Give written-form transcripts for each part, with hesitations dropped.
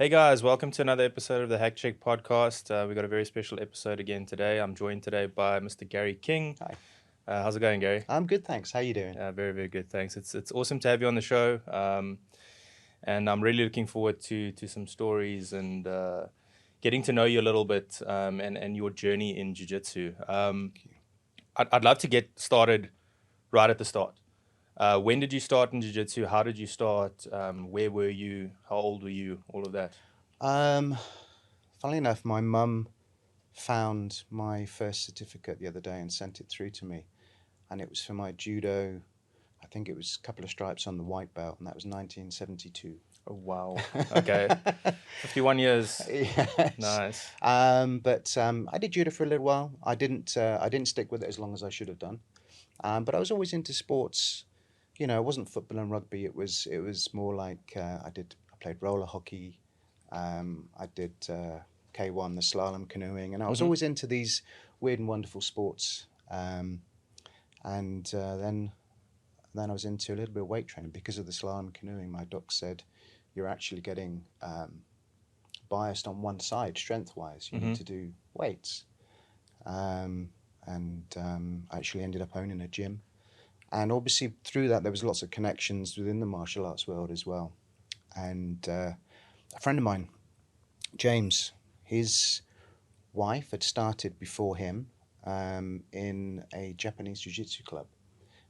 Hey guys, welcome to another episode of the Hack Check podcast. We got a very special episode again today. I'm joined today by Mr. Gary King. Hi. How's it going, Gary? I'm good, thanks. How you doing? Very, very good. Thanks. It's awesome to have you on the show, and I'm really looking forward to some stories and getting to know you a little bit and your journey in jiu-jitsu. I'd love to get started right at the start. When did you start in jiu-jitsu? How did you start? Where were you? How old were you? All of that. Funnily enough, my mum found my first certificate the other day and sent it through to me. And it was for my judo. I think it was a couple of stripes on the white belt, and that was 1972. Oh, wow. Okay. 51 years. Yes. Nice. But I did judo for a little while. I didn't stick with it as long as I should have done. But I was always into sports. You know, it wasn't football and rugby. It was more like I played roller hockey. I did K1, the slalom canoeing, and I was always into these weird and wonderful sports. And then I was into a little bit of weight training because of the slalom canoeing. My doc said, "You're actually getting biased on one side, strength-wise. You need to do weights." I actually ended up owning a gym. And obviously through that, there was lots of connections within the martial arts world as well. And a friend of mine, James, his wife had started before him in a Japanese Jiu Jitsu club.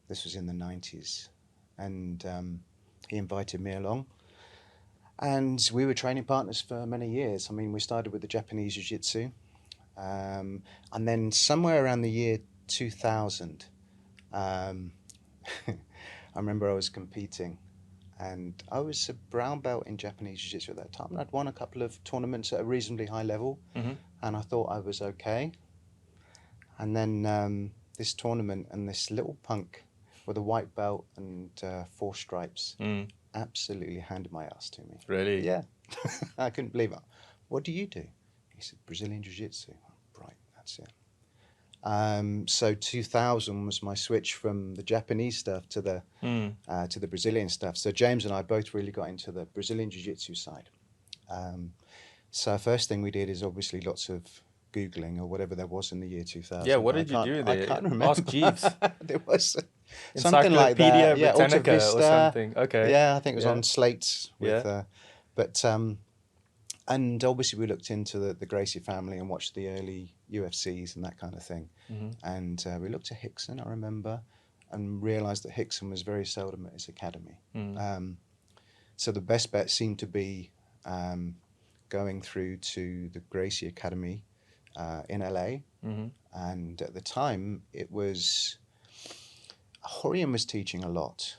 This was in the 90s. And he invited me along. And we were training partners for many years. I mean, we started with the Japanese Jiu Jitsu. And then somewhere around the year 2000, I remember I was competing, and I was a brown belt in Japanese Jiu-Jitsu at that time. And I'd won a couple of tournaments at a reasonably high level, and I thought I was okay. And then this tournament, and this little punk with a white belt and 4 stripes absolutely handed my ass to me. Really? Yeah. I couldn't believe it. "What do you do?" He said, "Brazilian Jiu Jitsu." Right, that's it. So 2000 was my switch from the Japanese stuff to the Brazilian stuff. So James and I both really got into the Brazilian Jiu Jitsu side. So first thing we did is obviously lots of Googling or whatever there was in the year 2000. Yeah, what did you do there? I can't remember. Ask Jeeves. There was something like Encyclopedia that. Yeah, Alta Britannica or Vista. something. Okay. Yeah, I think it was Yeah. on slates. With, Yeah. And obviously we looked into the Gracie family and watched the early UFCs and that kind of thing. And we looked at Hickson, I remember, and realised that Hickson was very seldom at his academy. So the best bet seemed to be going through to the Gracie Academy in LA. And at the time, it was... Horian was teaching a lot.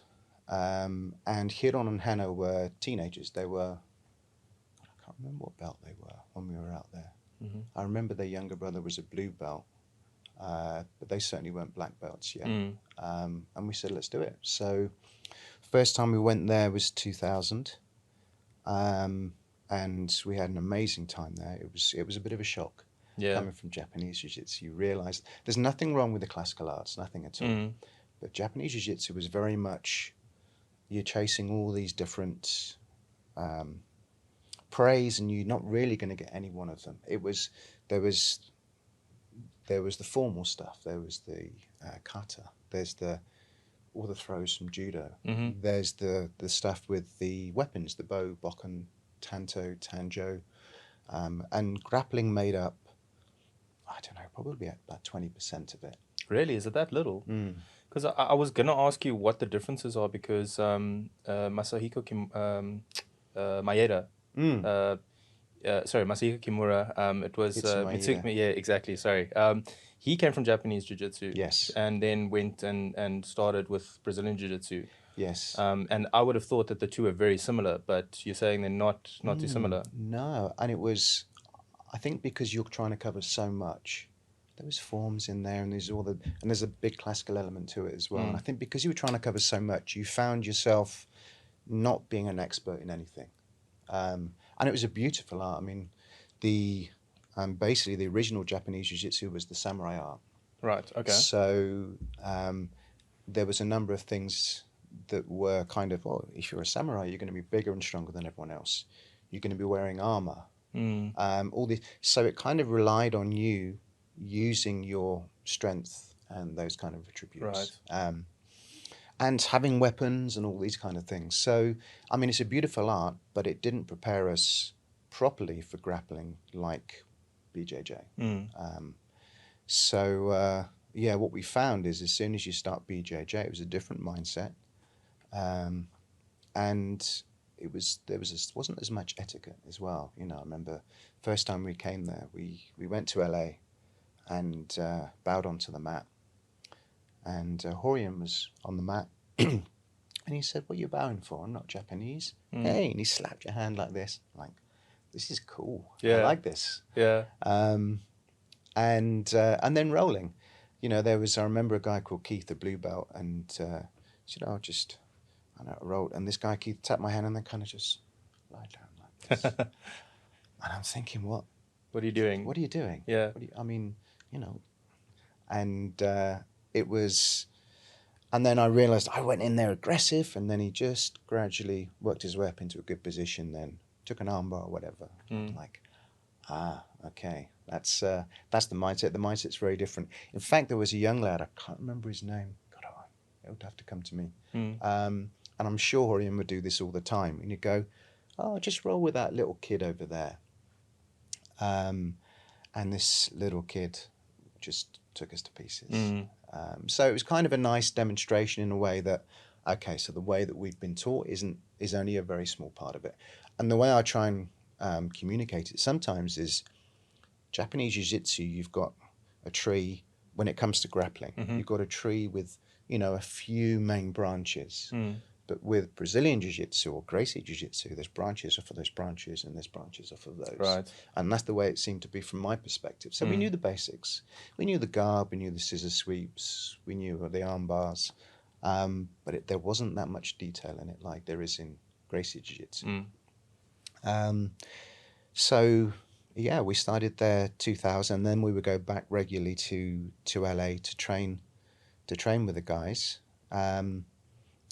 And Hiron and Hanno were teenagers. They were... I can't remember what belt they were when we were out there. I remember their younger brother was a blue belt, but they certainly weren't black belts yet. And we said, let's do it. So first time we went there was 2000, and we had an amazing time there. It was a bit of a shock coming from Japanese Jiu-Jitsu. You realise there's nothing wrong with the classical arts, nothing at all. But Japanese Jiu-Jitsu was very much, you're chasing all these different praise, and you're not really going to get any one of them. There was the formal stuff. There was the kata. There's all the throws from judo. There's the stuff with the weapons, the bow, bokken, tanto, tanjo, and grappling made up, I don't know, probably about 20% of it. Really? Is it that little? Because I was going to ask you what the differences are, because Masahiko Maeda, Masahiko Kimura, it was Maeda. yeah, exactly, sorry. He came from Japanese Jiu-Jitsu. Yes. And then went and started with Brazilian Jiu-Jitsu. Yes. And I would have thought that the two are very similar, but you're saying they're not too similar. No, and it was, I think because you're trying to cover so much, there was forms in there, and there's a big classical element to it as well. And I think because you were trying to cover so much, you found yourself not being an expert in anything. And it was a beautiful art. I mean, basically the original Japanese Jiu-Jitsu was the samurai art. Right, okay. So there was a number of things that were kind of, if you're a samurai, you're going to be bigger and stronger than everyone else. you're going to be wearing armor. Mm. All this, so it kind of relied on you using your strength and those kind of attributes, and having weapons and all these kind of things. So, I mean, it's a beautiful art, but it didn't prepare us properly for grappling like BJJ. Mm. Yeah, what we found is as soon as you start BJJ, it was a different mindset, and wasn't as much etiquette as well. You know, I remember first time we came there, we went to LA and bowed onto the mat, and Horian was on the mat, and he said, "What are you bowing for? I'm not Japanese." Hey, and he slapped your hand like this, like, this is cool. I like this. Yeah. And then rolling. You know, I remember a guy called Keith, a blue belt, and he said, I rolled. And this guy, Keith, tapped my hand and then kind of just lied down like this. And I'm thinking, what? What are you doing? What are you doing? Yeah. I mean, you know. And it was, and then I realized I went in there aggressive, and then he just gradually worked his way up into a good position, then took an armbar or whatever. Like, okay, that's the mindset. The mindset's very different. In fact, there was a young lad, I can't remember his name. God, it would have to come to me. And I'm sure Horian would do this all the time. And he'd go, just roll with that little kid over there. And this little kid just took us to pieces. So it was kind of a nice demonstration in a way that, okay, so the way that we've been taught is only a very small part of it. And the way I try and communicate it sometimes is Japanese Jiu Jitsu, you've got a tree when it comes to grappling. You've got a tree with, a few main branches. But with Brazilian Jiu Jitsu or Gracie Jiu Jitsu, there's branches off of those branches and there's branches off of those. Right. And that's the way it seemed to be from my perspective. So we knew the basics. We knew the guard, we knew the scissor sweeps, we knew the arm bars. But there wasn't that much detail in it like there is in Gracie Jiu Jitsu. So, yeah, we started there 2000. Then we would go back regularly to LA to train with the guys.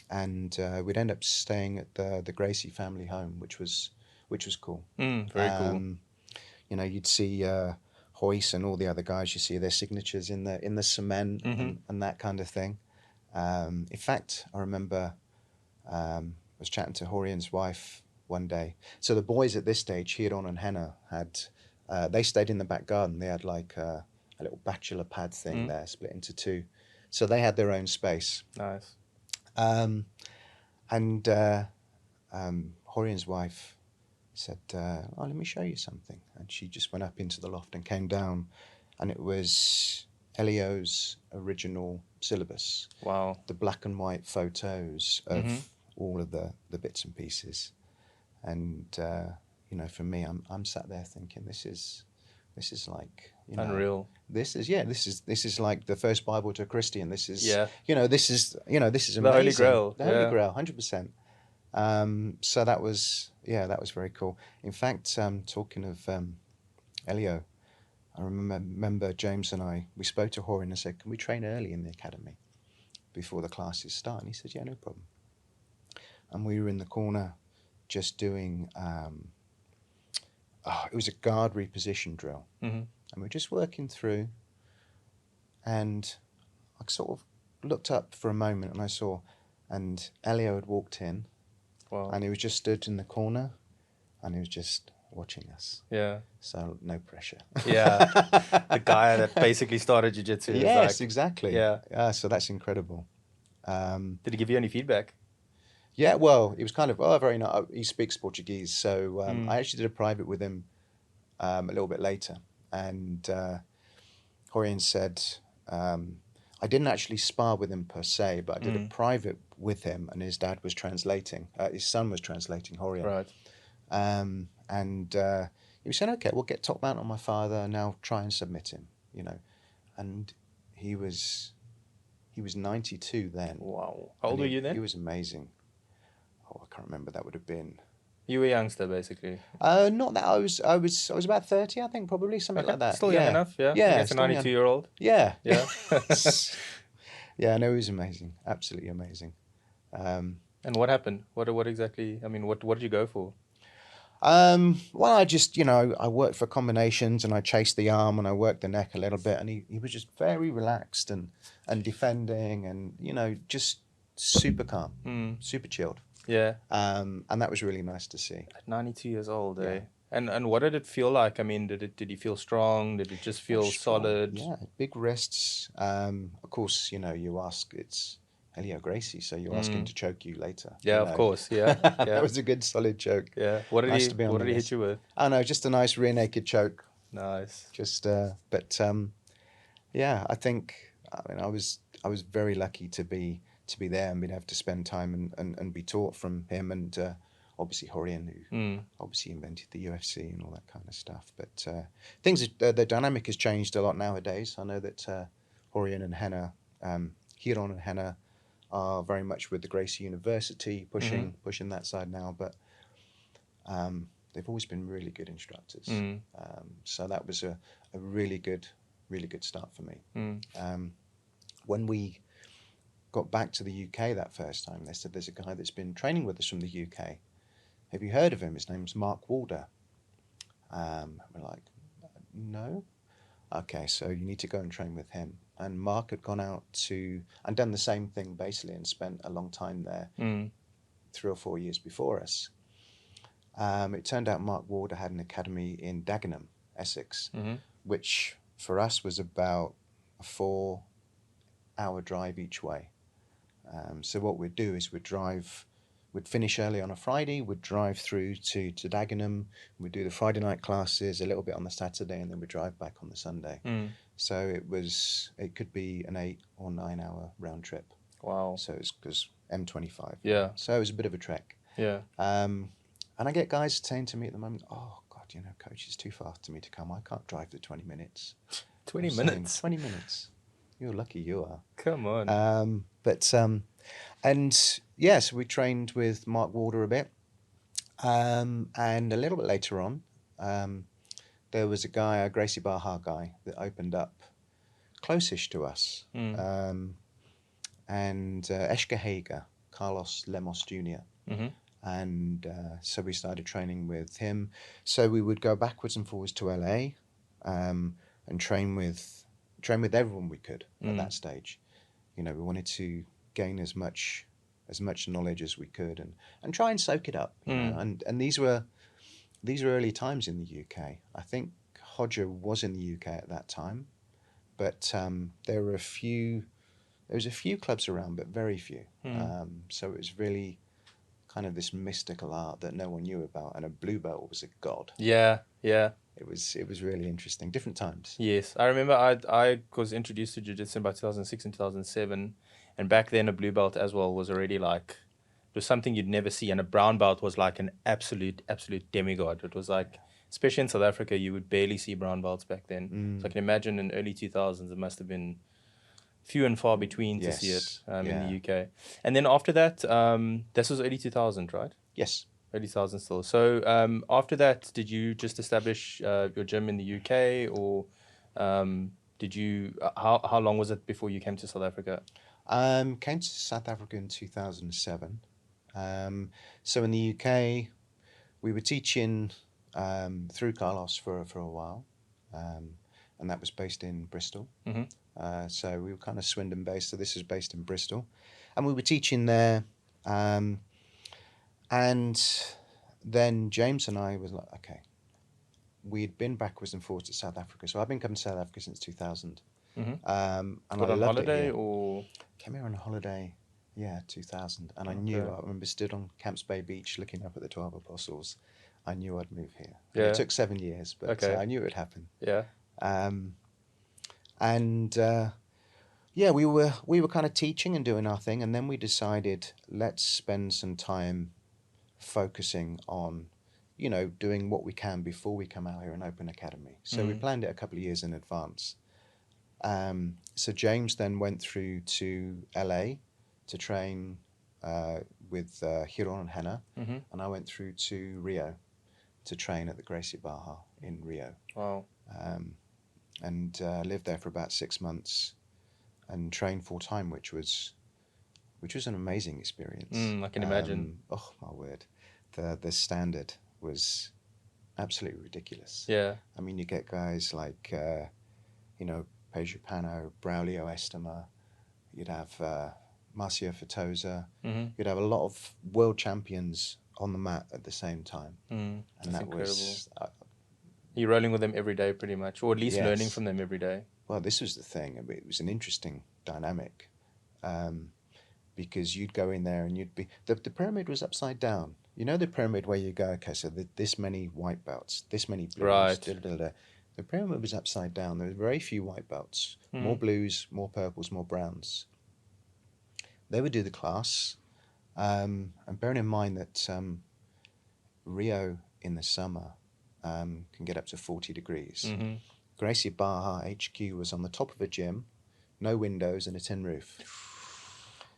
And we'd end up staying at the Gracie family home, which was cool. Very cool. You'd see Hoyce and all the other guys. You see their signatures in the cement and that kind of thing. In fact, I remember I was chatting to Horian's wife one day. So the boys at this stage, Hiron and Henna, they stayed in the back garden. They had like a little bachelor pad thing there, split into two. So they had their own space. Nice. Horian's wife said, let me show you something. And she just went up into the loft and came down, and it was Elio's original syllabus. Wow. The black and white photos of all of the bits and pieces. And, for me, I'm sat there thinking, this is like, unreal. This is like the first Bible to a Christian. This is this is amazing. The Holy Grail. The Holy Grail, 100%. So that was very cool. In fact, talking of Elio, I remember James and we spoke to Horian and said, can we train early in the academy before the classes start? And he said, yeah, no problem. And we were in the corner just doing it was a guard reposition drill. And we were just working through, and I sort of looked up for a moment and I saw, and Elio had walked in. Wow. And he was just stood in the corner and he was just watching us. Yeah. So no pressure. Yeah. The guy that basically started jiu-jitsu. Yes, exactly. Yeah. So that's incredible. Did he give you any feedback? Yeah, well, he was kind of, very nice. He speaks Portuguese. So I actually did a private with him a little bit later. And Horian said, I didn't actually spar with him per se, but I did a private with him, and his dad was translating. His son was translating Horian. Right. And he was saying, okay, we'll get top mount on my father, now try and submit him, And he was 92 then. Wow. How old were you then? He was amazing. Oh, I can't remember. That would have been... You were a youngster, basically. Not that. I was about 30, I think, probably, something like that. Still young enough, yeah? Yeah. It's a 92-year-old. Yeah. Yeah. Yeah, no, he was amazing. Absolutely amazing. And what happened? What exactly, what did you go for? Well, I just, I worked for combinations and I chased the arm and I worked the neck a little bit, and he was just very relaxed and defending and, just super calm, super chilled. Yeah. And that was really nice to see. At 92 years old, Yeah. eh? And what did it feel like? I mean, did he feel strong? Did it just feel Strong. solid? Yeah, big wrists. Of course, you ask, it's Helio Gracie, so you ask him to choke you later. Yeah, of course. Yeah. That Yeah. was a good solid choke. Yeah. What did Nice to be on what the did he hit list. you with? Oh no, just a nice rear naked choke. Nice. Just, but yeah, I was very lucky to be there and being able to spend time and be taught from him and obviously Horian, who obviously invented the UFC and all that kind of stuff. But the dynamic has changed a lot nowadays. I know that Horian and Henna, Hiron and Henna, are very much with the Gracie University pushing that side now. But they've always been really good instructors. So that was a really good start for me. When we got back to the UK that first time, they said there's a guy that's been training with us from the UK. Have you heard of him? His name's Mark Walder. We're like, no. Okay, so you need to go and train with him. And Mark had gone out and done the same thing basically and spent a long time there, 3 or 4 years before us. It turned out Mark Walder had an academy in Dagenham, Essex, which for us was about a 4-hour drive each way. So what we'd do is we'd finish early on a Friday, we'd drive through to Dagenham, we'd do the Friday night classes, a little bit on the Saturday, and then we'd drive back on the Sunday. So it could be an 8 or 9 hour round trip. Wow. So it's because M25. Yeah. So it was a bit of a trek. Yeah. And I get guys saying to me at the moment, oh, God, coach, it's too far for me to come. I can't drive the 20 minutes. 20 minutes? 20 minutes. You're lucky you are. Come on. And yes, we trained with Mark Walder a bit. And a little bit later on, there was a Gracie Barra guy, that opened up close-ish to us. And Eshka Hager, Carlos Lemos Jr., and so we started training with him. So we would go backwards and forwards to LA, and train with everyone we could at that stage. We wanted to gain as much knowledge as we could and try and soak it up. And these were early times in the UK. I think Hodger was in the UK at that time, but there was a few clubs around, but very few. So it was really kind of this mystical art that no one knew about, and a blue belt was a god. Yeah, yeah. It was really interesting. Different times. Yes, I remember I was introduced to jiu-jitsu by 2006 and 2007, and back then a blue belt as well was already like, it was something you'd never see, and a brown belt was like an absolute demigod. It was like, especially in South Africa, you would barely see brown belts back then. So I can imagine in early 2000s it must have been few and far between to see it in the UK. And then after that, this was early 2000, right? Yes. Early 2000 still. So after that, did you just establish your gym in the UK, or did you? How long was it before you came to South Africa? Came to South Africa in 2007. So in the UK, we were teaching through Carlos for a while, and that was based in Bristol. So we were kind of Swindon based, so this is based in Bristol. And we were teaching there, and then James and I was like, okay, we'd been backwards and forwards to South Africa. So I've been coming to South Africa since 2000. And What, I on loved holiday it here. or? Came here on a holiday, 2000. And I remember stood on Camps Bay Beach looking up at the 12 Apostles. I knew I'd move here. Yeah. It took 7 years, but I knew it would happen. Yeah. We were kind of teaching and doing our thing, and then we decided, let's spend some time focusing on, doing what we can before we come out here and open academy. So we planned it a couple of years in advance. So James then went through to LA to train with Hiron and Henna, and I went through to Rio to train at the Gracie Barra in Rio. Wow. And lived there for about 6 months and trained full time, which was an amazing experience. I can imagine. Oh my word, the standard was absolutely ridiculous. Yeah. I mean, you get guys like, Pedro Pano, Braulio Estima. You'd have Marcio Fatosa. Mm-hmm. You'd have a lot of world champions on the mat at the same time. And And that's that incredible. was, You're rolling with them every day pretty much, or at least learning yes. from them every day. Well, this was the thing. I mean, it was an interesting dynamic because you'd go in there and you'd be... The pyramid was upside down. You know the pyramid where you go, okay, so this many white belts, this many blues, Right. The pyramid was upside down. There were very few white belts, more blues, more purples, more browns. They would do the class, and bearing in mind that Rio in the summer can get up to 40 degrees. Mm-hmm. Gracie Baja HQ was on the top of a gym, no windows and a tin roof.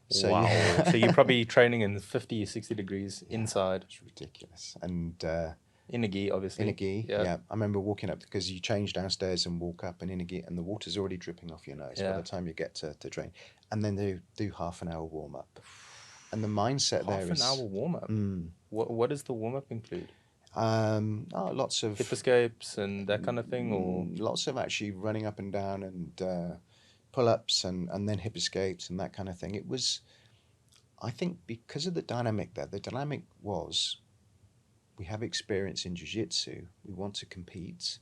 So Wow. yeah. So you're probably training in 50, 60 degrees inside. It's ridiculous. And in a gi, obviously. in a gi, yeah. I remember walking up because you change downstairs and walk up and in a gi, and the water's already dripping off your nose by the time you get to train. And then they do half an hour warm up. And the mindset there is... Half an hour warm up. What does the warm up include? Lots of hip escapes and that kind of thing, or lots of actually running up and down and pull-ups and then hip escapes and that kind of thing. It was, I think, because of the dynamic there. The dynamic was, we have experience in jiu-jitsu, we want to compete.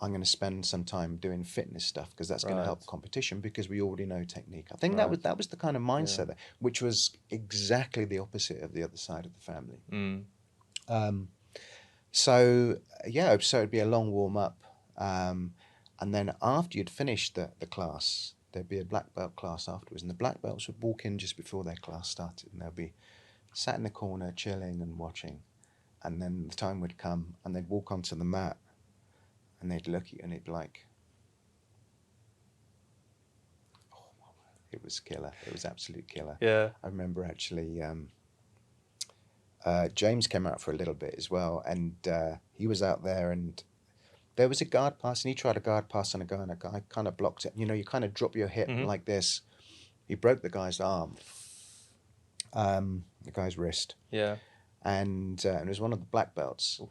I'm going to spend some time doing fitness stuff because that's going to help competition because we already know technique. I think that was the kind of mindset there, which was exactly the opposite of the other side of the family. So it'd be a long warm up, and then after you'd finished the class, there'd be a black belt class afterwards, and the black belts would walk in just before their class started, and they'd be sat in the corner chilling and watching, and then the time would come, and they'd walk onto the mat, and they'd look at you, and it'd be like, oh, it was killer. It was absolute killer. Yeah. I remember actually. James came out for a little bit as well, and he was out there, and there was a guard pass, and he tried a guard pass on a guy, and a guy kind of blocked it. You know, you kind of drop your hip like this. He broke the guy's arm, the guy's wrist. Yeah. And it was one of the black belts. Oof.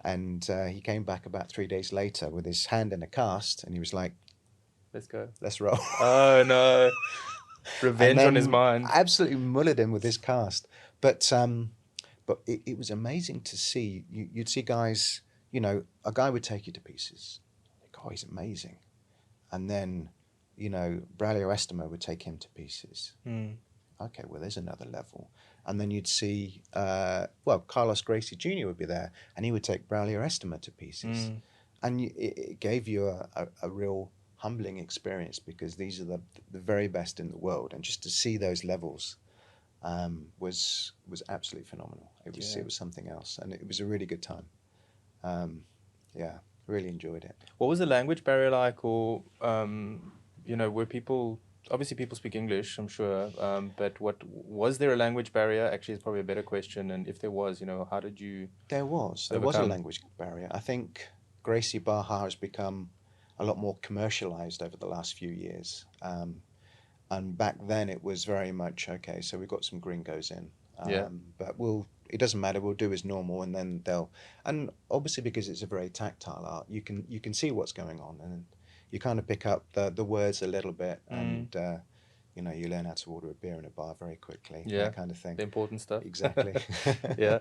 And he came back about 3 days later with his hand in a cast, and he was like, "Let's go. Let's roll." Oh, no. Revenge on his mind. Absolutely mullered him with his cast. But it was amazing to see. You'd see guys, a guy would take you to pieces. Like, oh, he's amazing. And then, Braulio Estima would take him to pieces. Okay, well, there's another level. And then you'd see, Carlos Gracie Jr. would be there, and he would take Braulio Estima to pieces. And it gave you a real humbling experience because these are the very best in the world. And just to see those levels was absolutely phenomenal. It was something else, and it was a really good time. Really enjoyed it. What was the language barrier like, or were people... Obviously, people speak English, I'm sure, but was there a language barrier? Actually, it's probably a better question. And if there was, how did you... There was a language barrier. I think Gracie Baja has become a lot more commercialized over the last few years. And back then it was very much, okay, so we've got some gringos in. But it doesn't matter, we'll do as normal, and then and obviously because it's a very tactile art, you can see what's going on, and you kind of pick up the words a little bit, and you learn how to order a beer in a bar very quickly, that kind of thing. The important stuff. Exactly. Yeah.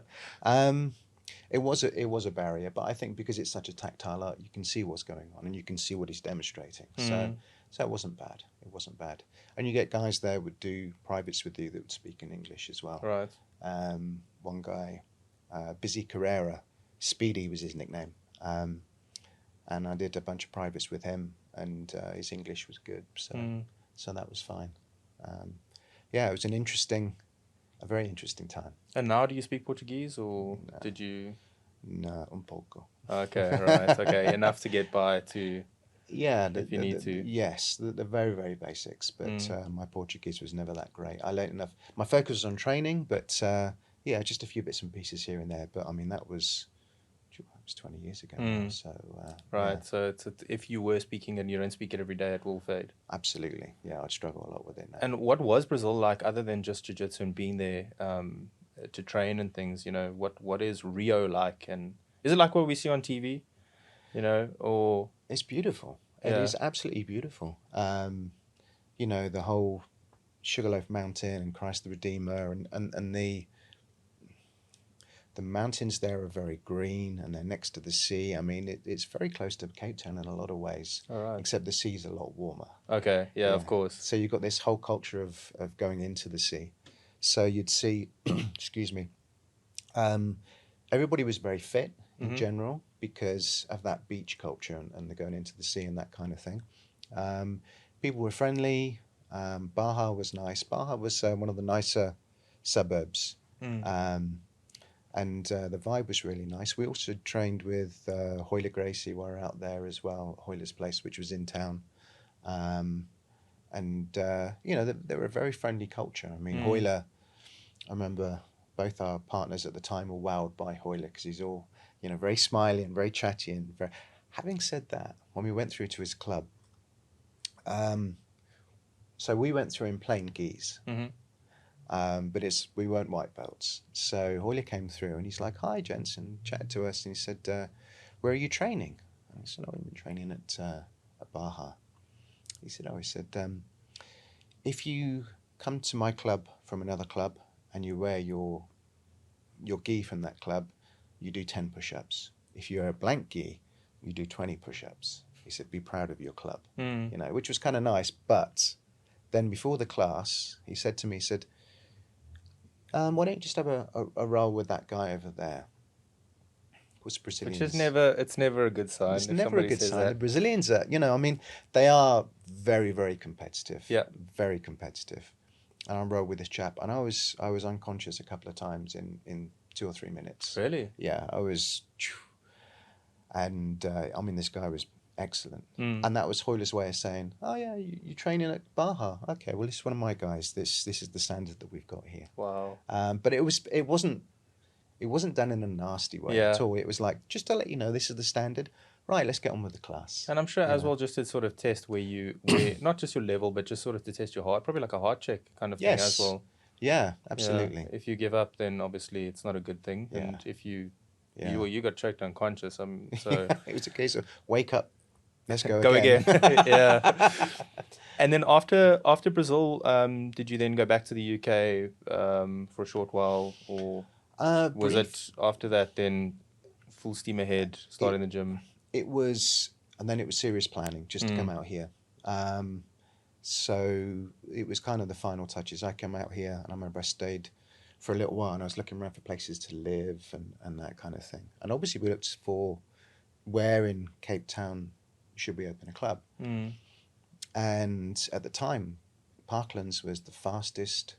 It was a barrier, but I think because it's such a tactile art, you can see what's going on and you can see what he's demonstrating. So it wasn't bad. It wasn't bad. And you get guys there would do privates with you that would speak in English as well. Right. One guy, Busy Carrera, Speedy was his nickname. And I did a bunch of privates with him, and his English was good. So that was fine. It was a very interesting time. And now do you speak Portuguese, or did you? No, un pouco. Okay, right. Okay, enough to get by to... if you need to. Yes, the very, very basics. But my Portuguese was never that great. I learned enough. My focus was on training, but just a few bits and pieces here and there. But I mean, that was 20 years ago now. So right. So if you were speaking and you don't speak it every day, it will fade. Absolutely. Yeah, I'd struggle a lot with it now. And what was Brazil like, other than just jiu-jitsu and being there? to train and things. What is Rio like, and is it like what we see on TV? Or It's beautiful. It yeah, is absolutely beautiful. The whole Sugarloaf Mountain and Christ the Redeemer, and the mountains there are very green, and they're next to the sea. I mean, it's very close to Cape Town in a lot of ways, all right, except the sea's a lot warmer. okay, yeah, of Yeah. course, So you've got this whole culture of going into the sea. So you'd see, excuse me, everybody was very fit in general because of that beach culture and the going into the sea and that kind of thing. People were friendly. Baja was nice. Baja was one of the nicer suburbs. And the vibe was really nice. We also trained with Hoyle Gracie, were out there as well, Hoyle's place, which was in town. They were a very friendly culture. I mean, Hoyle, I remember both our partners at the time were wowed by Hoyle because he's all, very smiley and very chatty. And very... Having said that, when we went through to his club, so we went through in plain gis. But we weren't white belts. So Hoyle came through and he's like, "Hi, gents," and chatted to us. And he said, "Where are you training?" And I said, "Oh, I've been training at Baja." He said, "If you come to my club from another club and you wear your gi from that club, you do 10 push-ups. If you wear a blank gi, you do 20 push-ups." He said, "Be proud of your club," which was kind of nice. But then before the class, he said to me, "Why don't you just have a roll with that guy over there?" Was Brazilians. Which is it's never a good sign. It's if never a somebody good says sign. that. The Brazilians are, they are very, very competitive. Yeah. Very competitive. And I rode with this chap, and I was unconscious a couple of times in 2 or 3 minutes. Really? Yeah, I was, and this guy was excellent. And that was Hoyle's way of saying, "Oh yeah, you're training at Baja. Okay, well this is one of my guys. This is the standard that we've got here." Wow. But it wasn't done in a nasty way at all. It was like, just to let you know, this is the standard. Right, let's get on with the class. And I'm sure well, just to sort of test where not just your level, but just sort of to test your heart, probably like a heart check kind of thing as well. Yeah, absolutely. Yeah. If you give up, then obviously it's not a good thing. Yeah. And if you got choked unconscious, so it was a case of wake up, let's go again. Yeah. And then after Brazil, did you then go back to the UK for a short while, or was it after that then full steam ahead, starting the gym? It was, and then it was serious planning just to come out here. So it was kind of the final touches. I came out here, and I remember I stayed for a little while, and I was looking around for places to live and that kind of thing. And obviously we looked for where in Cape Town should we open a club. And at the time, Parklands was the fastest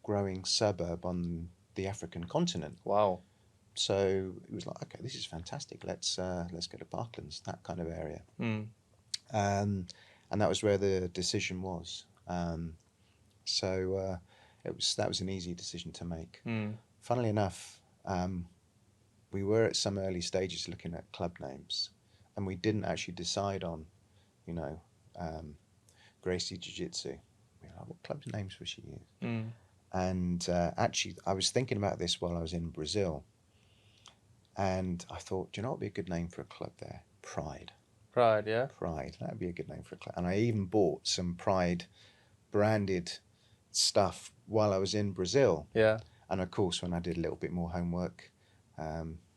growing suburb on the African continent. Wow. So it was like, okay, this is fantastic. Let's go to Parklands, that kind of area. And that was where the decision was. So that was an easy decision to make. Funnily enough, we were at some early stages looking at club names, and we didn't actually decide on, Gracie Jiu Jitsu. We were like, what club names would she use? And actually, I was thinking about this while I was in Brazil. And I thought, do you know what would be a good name for a club there? Pride. Pride, yeah? Pride. That would be a good name for a club. And I even bought some Pride branded stuff while I was in Brazil. Yeah. And of course, when I did a little bit more homework,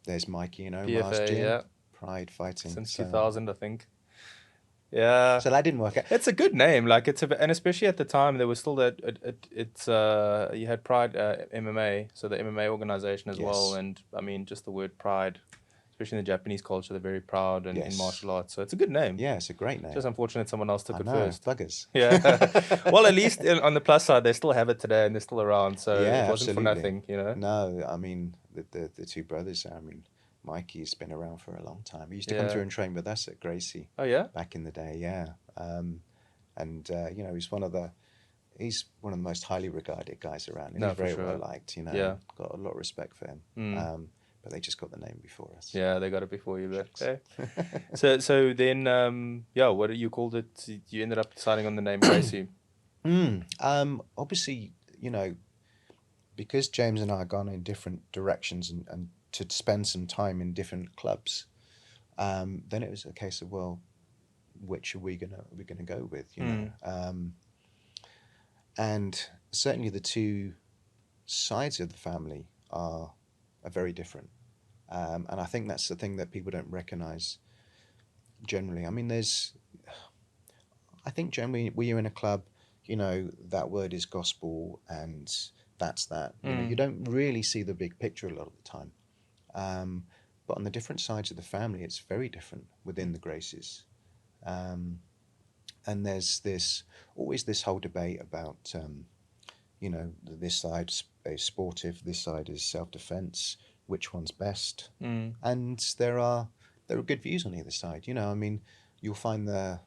there's Mikey and Omar's PFA, gym. Yeah. Pride Fighting. Since 2000, I think. Yeah. So that didn't work out. It's a good name, and especially at the time there was still that you had Pride MMA, so the MMA organization as well, and I mean just the word pride, especially in the Japanese culture, they're very proud and in martial arts, so it's a good name. Yeah, it's a great name. Just unfortunate someone else took it first. Buggers. Yeah. Well, at least on the plus side, they still have it today and they're still around, so it wasn't for nothing, No, I mean the two brothers. I mean, Mikey's been around for a long time. He used to come through and train with us at Gracie. Oh yeah. Back in the day, yeah. He's one of the most highly regarded guys around. He's very well liked. Got a lot of respect for him. But they just got the name before us. Yeah, they got it before you. But okay. So then, what do you called it? You ended up deciding on the name Gracie. Obviously, because James and I have gone in different directions and to spend some time in different clubs, then it was a case of, well, which are we gonna go with, you know? And certainly the two sides of the family are very different. And I think that's the thing that people don't recognize generally. I mean, I think generally when you're in a club, you know, that word is gospel and that's that. You know, you don't really see the big picture a lot of the time. But on the different sides of the family, it's very different within the Gracies. And there's always this whole debate about, you know, this side is sportive, this side is self-defense, which one's best. And there are good views on either side. You know, I mean, you'll find the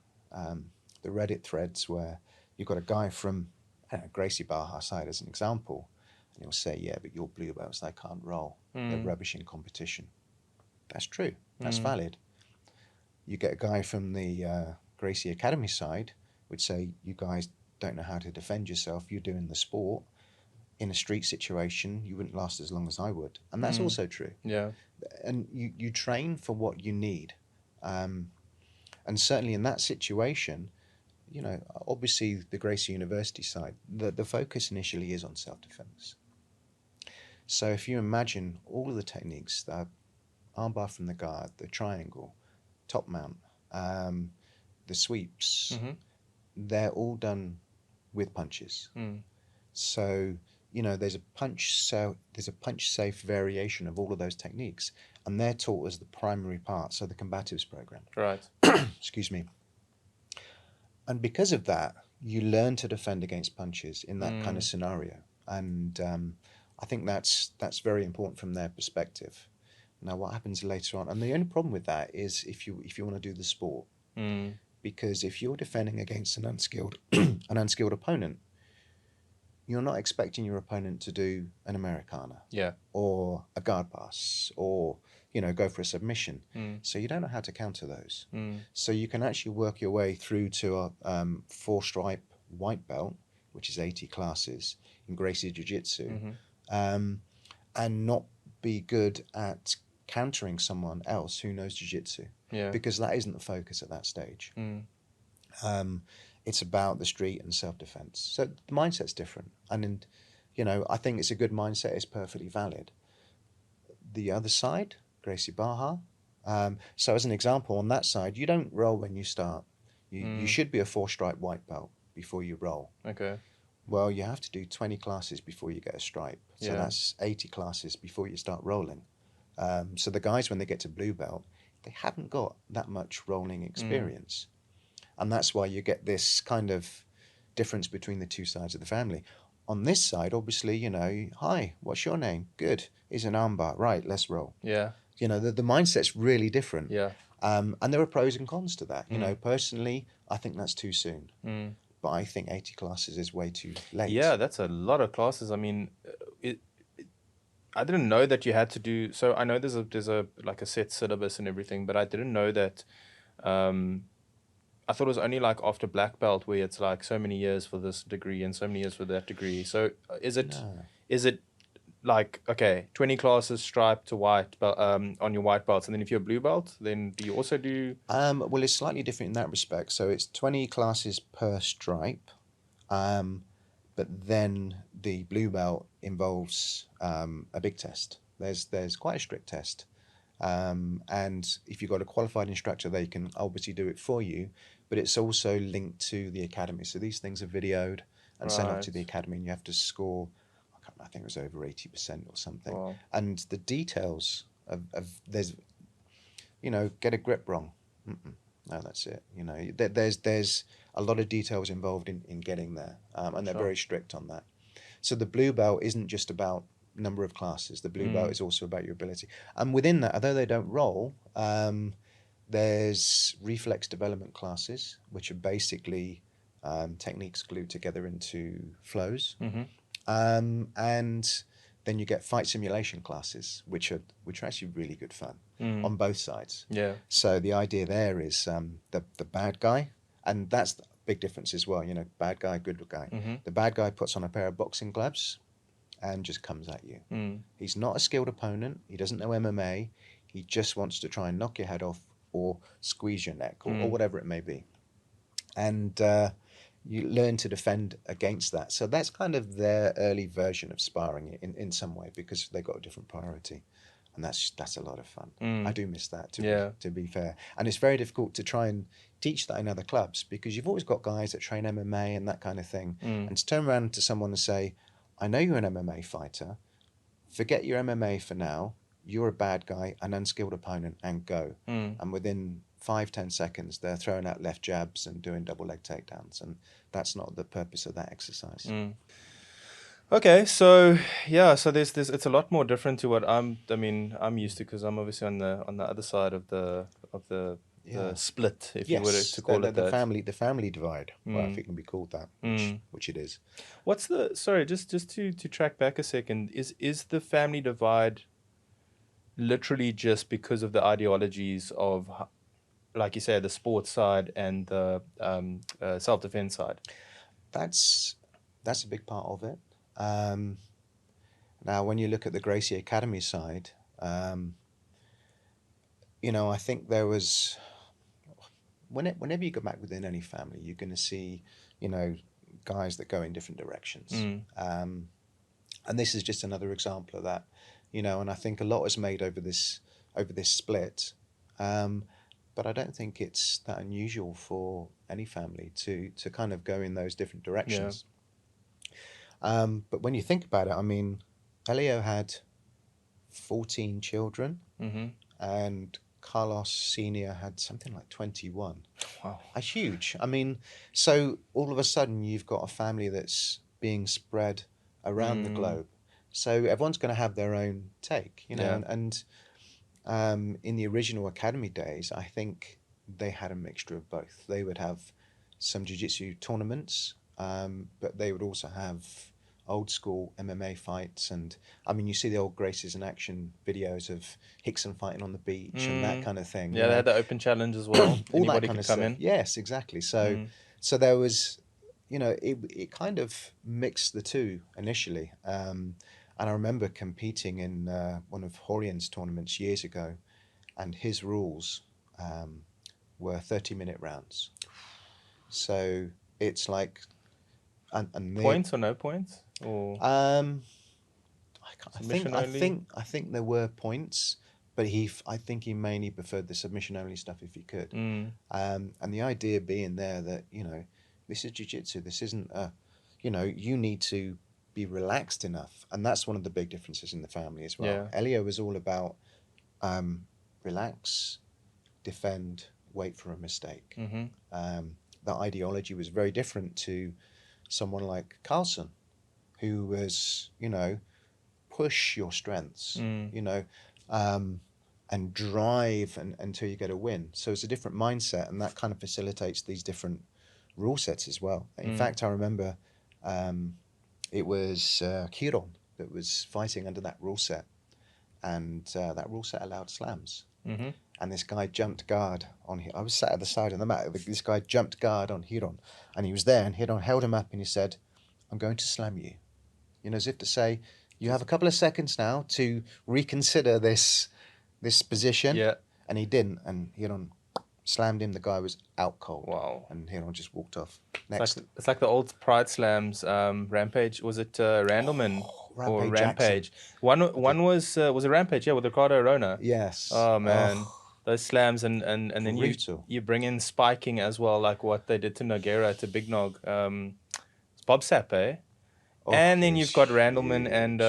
Reddit threads where you've got a guy from Gracie Barra side as an example, and he'll say, yeah, but your blue belts, they can't roll. They're rubbish in competition. That's true. That's valid. You get a guy from the Gracie Academy side, would say, you guys don't know how to defend yourself. You're doing the sport. In a street situation, you wouldn't last as long as I would. And that's also true. Yeah. And you train for what you need. And certainly in that situation, you know, obviously the Gracie University side, the focus initially is on self-defense. So if you imagine all of the techniques, the armbar from the guard, the triangle, top mount, the sweeps, they're all done with punches. So, you know, there's a punch safe variation of all of those techniques, and they're taught as the primary part, so the combatives program. Right. Excuse me. And because of that, you learn to defend against punches in that kind of scenario, and I think that's very important from their perspective. Now, what happens later on, and the only problem with that is if you want to do the sport, because if you're defending against an unskilled opponent, you're not expecting your opponent to do an Americana, or a guard pass, or, you know, go for a submission. So you don't know how to counter those. So you can actually work your way through to a 4-stripe white belt, which is 80 classes in Gracie Jiu Jitsu, and not be good at countering someone else who knows Jiu Jitsu, because that isn't the focus at that stage. It's about the street and self-defense. So the mindset's different. And, you know, I think it's a good mindset. It's perfectly valid. The other side, Gracie Barra. So as an example, on that side, you don't roll when you start. You should be a 4-stripe white belt before you roll. Okay. Well, you have to do 20 classes before you get a stripe. So that's 80 classes before you start rolling. So the guys, when they get to blue belt, they haven't got that much rolling experience. And that's why you get this kind of difference between the two sides of the family. On this side, obviously, you know, hi, what's your name? Good. Is an armbar. Right, let's roll. Yeah. You know, the mindset's really different. Yeah. And there are pros and cons to that. You know, personally, I think that's too soon. But I think 80 classes is way too late. Yeah, that's a lot of classes. I mean, I didn't know that you had to do. So I know there's a like a set syllabus and everything, but I didn't know that. I thought it was only like after black belt where it's like so many years for this degree and so many years for that degree. So is it like, okay, 20 classes stripe to white belt on your white belts, and then if you're a blue belt, then do you also do? Well, it's slightly different in that respect. So it's 20 classes per stripe, but then the blue belt involves a big test. There's quite a strict test. And if you've got a qualified instructor, they can obviously do it for you, but it's also linked to the academy. So these things are videoed and sent off to the academy, and you have to score, I think it was over 80% or something. Wow. And the details of there's, you know, get a grip wrong. No, that's it. You know, there's a lot of details involved in getting there, and they're very strict on that. So the blue belt isn't just about number of classes. The blue belt is also about your ability. And within that, although they don't roll, there's reflex development classes, which are basically techniques glued together into flows. And then you get fight simulation classes, which are actually really good fun on both sides. Yeah. So the idea there is the bad guy, and that's the big difference as well. You know, bad guy, good guy. The bad guy puts on a pair of boxing gloves, and just comes at you. Mm. He's not a skilled opponent. He doesn't know MMA. He just wants to try and knock your head off or squeeze your neck or whatever it may be. And you learn to defend against that. So that's kind of their early version of sparring in some way, because they got a different priority. And that's a lot of fun. I do miss that, to be fair. And it's very difficult to try and teach that in other clubs, because you've always got guys that train MMA and that kind of thing. And to turn around to someone and say, I know you're an MMA fighter, forget your MMA for now, you're a bad guy, an unskilled opponent, and go. And within 5-10 seconds, they're throwing out left jabs and doing double leg takedowns. And that's not the purpose of that exercise. Okay, so yeah, so there's it's a lot more different to what I'm used to, because I'm obviously on the other side of the split, if you were to call it the that. the family divide. Well, if it can be called that, which it is. What's sorry, just to track back a second, is the family divide literally just because of the ideologies of, like you say, the sports side and the self-defense side? That's a big part of it. Now, when you look at the Gracie Academy side, I think there was, whenever you go back within any family, you're going to see, guys that go in different directions. And this is just another example of that, and I think a lot is made over this split. But I don't think it's that unusual for any family to kind of go in those different directions. But when you think about it, I mean, Elio had 14 children, and Carlos Sr. had something like 21. Wow. That's huge. I mean, so all of a sudden you've got a family that's being spread around the globe. So everyone's going to have their own take, and in the original academy days, I think they had a mixture of both. They would have some jiu-jitsu tournaments, but they would also have old school MMA fights. And I mean, you see the old Gracies in action videos of Hickson fighting on the beach and that kind of thing. Yeah, they had the open challenge as well. All Anybody that kind could of come stuff. in. Yes, exactly. So there was, it kind of mixed the two initially. And I remember competing in one of Horian's tournaments years ago, and his rules were 30-minute rounds. So it's like, and points or no points, or I think there were points, but I think he mainly preferred the submission only stuff if he could. And the idea being there that this is jiu-jitsu. This isn't you need to be relaxed enough, and that's one of the big differences in the family as well. Elio was all about relax, defend, wait for a mistake. That ideology was very different to someone like Carlson, who was, push your strengths, and drive until you get a win. So it's a different mindset, and that kind of facilitates these different rule sets as well. In fact, I remember it was Kiron that was fighting under that rule set, and that rule set allowed slams. And this guy jumped guard on. I was sat at the side of the mat. This guy jumped guard on Hiron, and he was there. And Hiron held him up, and he said, "I'm going to slam you," as if to say, "You have a couple of seconds now to reconsider this position." Yeah. And he didn't, and Hiron slammed him. The guy was out cold. Wow. And Hiron just walked off. Next. It's like the old Pride Slams. Rampage, was it Randleman or Rampage? One was a Rampage, yeah, with Ricardo Arona. Yes. Oh man. Those slams, and then you bring in spiking as well, like what they did to Nogueira, to Big Nog. It's Bob Sapp, eh? And then you've got Randleman and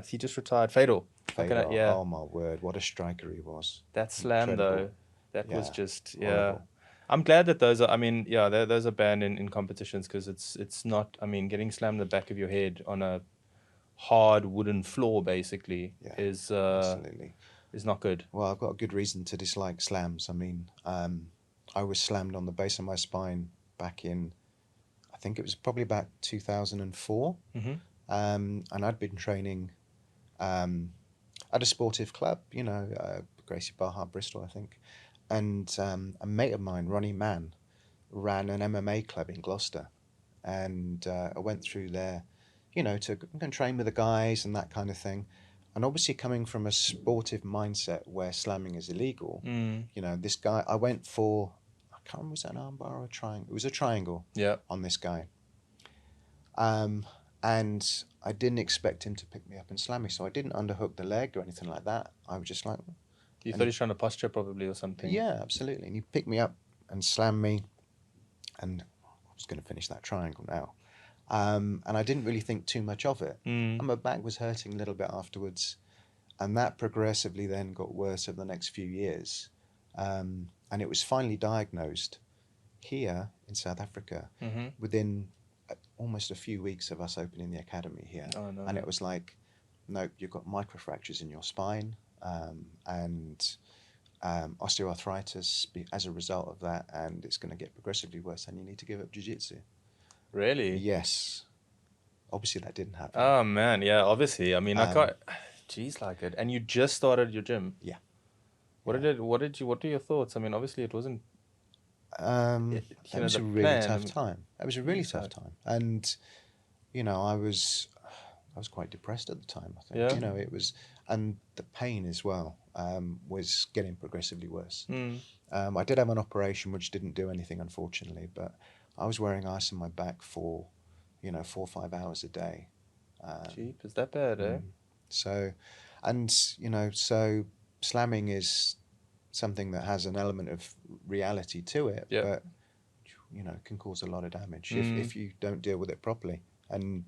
he just retired, Fedor. Yeah. Oh my word, what a striker he was. That slam Incredible. that was just horrible. I'm glad that those are those are banned in competitions, because it's not, getting slammed in the back of your head on a hard wooden floor basically is absolutely. Is not good. Well, I've got a good reason to dislike slams. I mean, I was slammed on the base of my spine back in, I think it was probably about 2004. And I'd been training at a sportive club, Gracie Barhart, Bristol, I think. And a mate of mine, Ronnie Mann, ran an MMA club in Gloucester. And I went through their, you know, to go and train with the guys and that kind of thing. And obviously, coming from a sportive mindset where slamming is illegal, you know, this guy, I went for, I can't remember, was that an armbar or a triangle? It was a triangle Yeah. on this guy. And I didn't expect him to pick me up and slam me, so I didn't underhook the leg or anything like that. I was just like, You and thought he's trying to posture probably or something. yeah, absolutely. And he picked me up and slammed me, and I was going to finish that triangle now. And I didn't really think too much of it. And my back was hurting a little bit afterwards. And that progressively then got worse over the next few years. And it was finally diagnosed here in South Africa within almost a few weeks of us opening the academy here. Oh, no. And it was like, nope, you've got microfractures in your spine and osteoarthritis as a result of that. And it's going to get progressively worse and you need to give up jiu-jitsu. Really? Yes. Obviously, that didn't happen. Oh, man. Yeah, obviously. I mean, I can't... Jeez, like it. And you just started your gym. Yeah. What are your thoughts? I mean, obviously it wasn't... That was a really tough time. That was a really tough time. And, you know, I was quite depressed at the time, I think. Yeah. You know, it was... And the pain as well was getting progressively worse. I did have an operation which didn't do anything, unfortunately, but I was wearing ice on my back for, 4 or 5 hours a day. Jeep, is that bad, eh? So, and, so slamming is something that has an element of reality to it, but, can cause a lot of damage if you don't deal with it properly. And,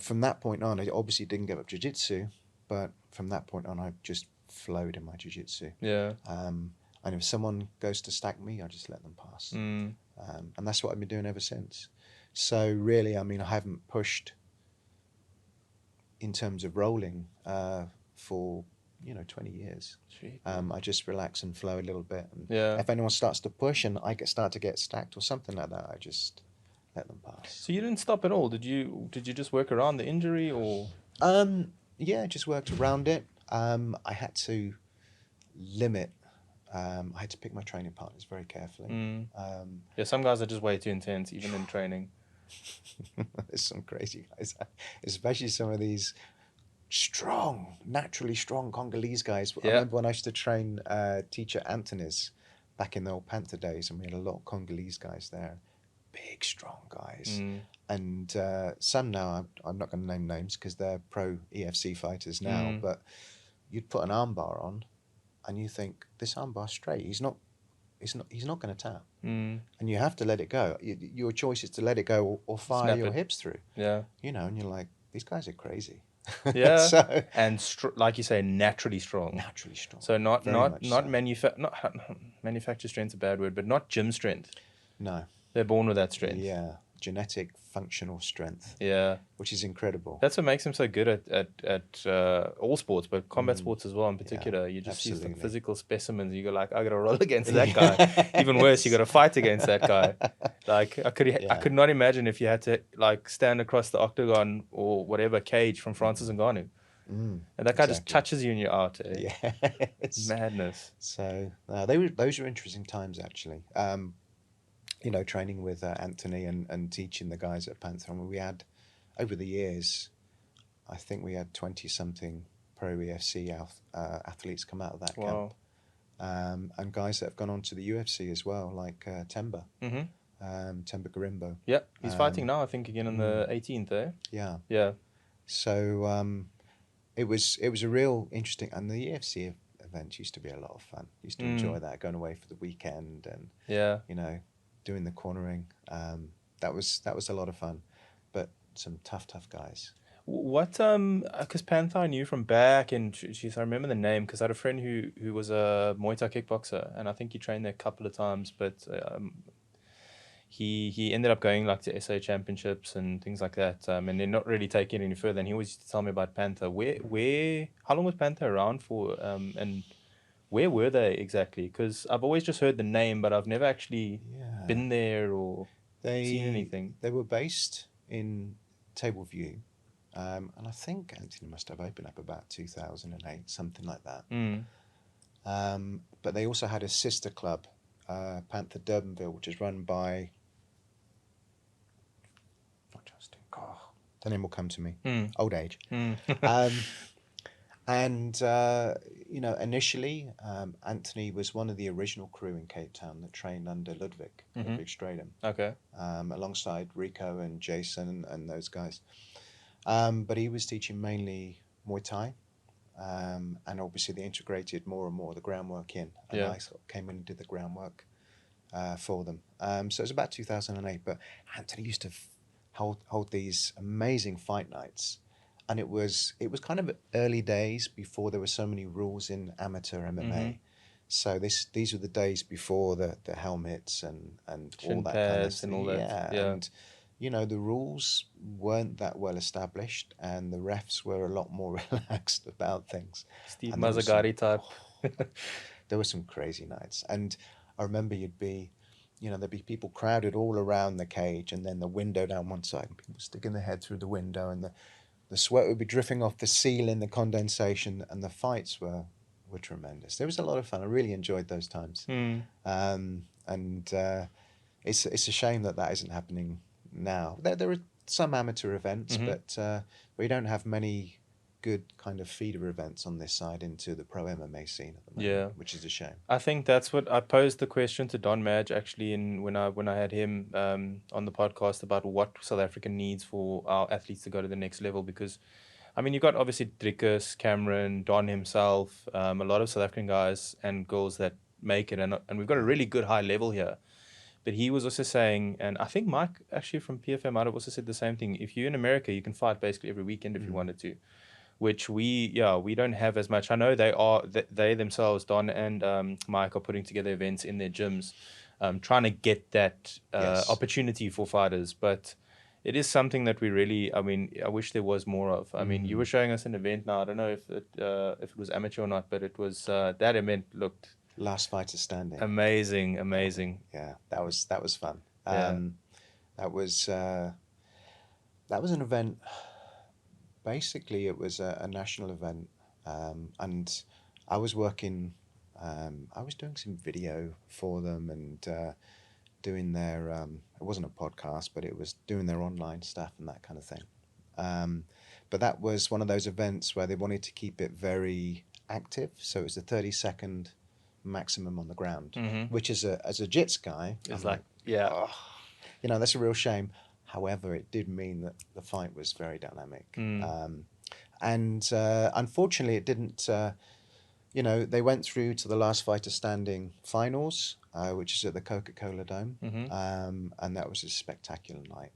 from that point on, I obviously didn't give up jiu-jitsu, but from that point on, I just flowed in my jiu-jitsu. Yeah. And if someone goes to stack me, I just let them pass. And that's what I've been doing ever since. So really, I mean, I haven't pushed in terms of rolling for 20 years. I just relax and flow a little bit, and if anyone starts to push and I start to get stacked or something like that, I just let them pass. So you didn't stop at all? Did you just work around the injury, or? Yeah, just worked around it. I had to limit. I had to pick my training partners very carefully. Yeah, some guys are just way too intense, even in training. There's some crazy guys, especially some of these naturally strong Congolese guys. I remember when I used to train teacher Anthony's back in the old Panther days, and we had a lot of Congolese guys there, big, strong guys. And some now, I'm not going to name names because they're pro EFC fighters now, but you'd put an armbar on and you think, this armbar's straight. He's not going to tap. And you have to let it go. Your choice is to let it go or fire Snap your it. hips through. Yeah. And you're like, these guys are crazy. Yeah. And like you say, naturally strong. Naturally strong. So not manufactured strength's a bad word, but not gym strength. No. They're born with that strength. Yeah. Genetic functional strength. Yeah. Which is incredible. That's what makes them so good at all sports, but combat sports as well in particular. You just see some physical specimens. You go like, I got to roll against that guy. Even worse, you got to fight against that guy. Like I could not imagine if you had to like stand across the octagon or whatever cage from Francis Ngannou. And that guy just touches you and you're out. Eh? Yeah. It's madness. So those were interesting times actually. Training with Anthony and teaching the guys at Panther. I mean, we had, over the years, I think we had 20-something pro EFC athletes come out of that camp. And guys that have gone on to the UFC as well, like Temba. Temba Garimbo. Yeah, he's fighting now, I think, again on the 18th, eh? Yeah. Yeah. So it was a real interesting, and the UFC events used to be a lot of fun. Used to enjoy that, going away for the weekend and, doing the cornering. That was a lot of fun, but some tough guys. What because Panther I knew from back, and I remember the name because I had a friend who was a Muay Thai kickboxer, and I think he trained there a couple of times, but he ended up going like to SA championships and things like that, and they're not really taking it any further. And he always used to tell me about Panther. How long was Panther around for, and where were they exactly? Because I've always just heard the name, but I've never actually been there or seen anything. They were based in Tableview, and I think Anthony must have opened up about 2008, something like that. But they also had a sister club, Panther Durbanville, which is run by not Justin. God, The name will come to me. Mm. Old age. Mm. And initially, Anthony was one of the original crew in Cape Town that trained under Ludwig Stradum, Okay. alongside Rico and Jason and those guys. But he was teaching mainly Muay Thai, and obviously they integrated more and more the groundwork in, and Yeah. I sort of came in and did the groundwork for them. So it was about 2008, but Anthony used to hold these amazing fight nights, and it was kind of early days before there were so many rules in amateur MMA. So these were the days before the helmets and all Shin that kind of pads and all that. yeah, Yeah. and the rules weren't that well established, and the refs were a lot more relaxed about things. Steve And there was some Mazzagari type. there were some crazy nights, and I remember there'd be people crowded all around the cage, and then the window down one side, and people sticking their head through the window, and the sweat would be drifting off the ceiling, the condensation, and the fights were tremendous. There was a lot of fun. I really enjoyed those times. Mm. And it's a shame that isn't happening now. There are some amateur events, but we don't have many good kind of feeder events on this side into the pro MMA scene at the moment, Yeah. which is a shame. I think that's what I posed the question to Don Madge actually in when I had him on the podcast about what South Africa needs for our athletes to go to the next level, because I mean you've got obviously Drickus, Cameron, Don himself, a lot of South African guys and girls that make it, and we've got a really good high level here. But he was also saying, and I think Mike actually from PFM might have also said the same thing. If you're in America, you can fight basically every weekend if you wanted to, which we don't have as much. I know they themselves, Don and Mike, are putting together events in their gyms, trying to get that Yes. opportunity for fighters. But it is something that we really, I mean, I wish there was more of. I mean, you were showing us an event now. I don't know if it was amateur or not, but it was that event looked Last Fighter Standing. amazing. Yeah, that was fun. Yeah. That was an event. Basically, it was a national event, and I was working. I was doing some video for them and doing their. It wasn't a podcast, but it was doing their online stuff and that kind of thing. But that was one of those events where they wanted to keep it very active, so it was a 30-second maximum on the ground, which as a jits guy, It's I'm like, yeah. oh, that's a real shame. However, it did mean that the fight was very dynamic. And unfortunately, it didn't. They went through to the Last Fighter Standing finals, which is at the Coca-Cola Dome, and that was a spectacular night.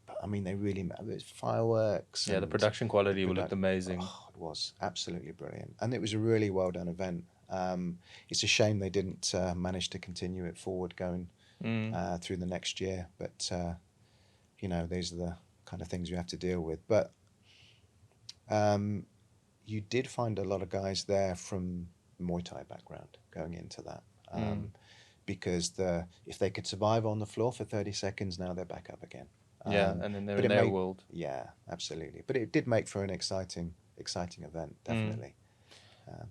But I mean, they really it was fireworks. Yeah, the and production quality looked amazing. Oh, it was absolutely brilliant, and it was a really well done event. It's a shame they didn't manage to continue it forward going through the next year, but these are the kind of things you have to deal with. But you did find a lot of guys there from Muay Thai background going into that, because if they could survive on the floor for 30 seconds, now they're back up again. Yeah, and then they're but in it their made- world. Yeah, absolutely. But it did make for an exciting event, definitely.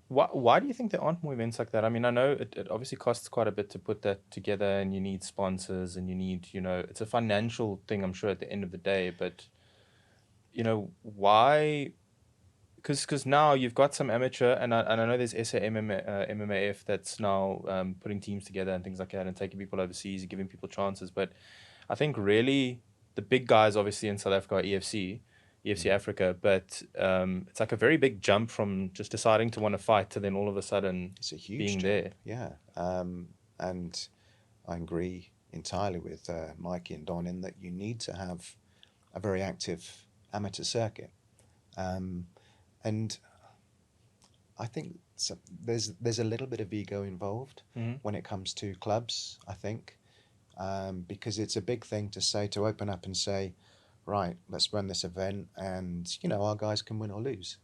Why do you think there aren't more events like that? I mean, I know it obviously costs quite a bit to put that together, and you need sponsors, and you need, it's a financial thing, I'm sure, at the end of the day. But, why? Because now you've got some amateur, and I know there's MMAF that's now putting teams together and things like that and taking people overseas and giving people chances. But I think really the big guys, obviously, in South Africa are EFC Africa, but it's like a very big jump from just deciding to want to fight to then all of a sudden It's a huge being jump. there. Yeah. And I agree entirely with Mikey and Don in that you need to have a very active amateur circuit. And I think there's a little bit of ego involved when it comes to clubs, I think, because it's a big thing to open up and say, right, let's run this event and, our guys can win or lose.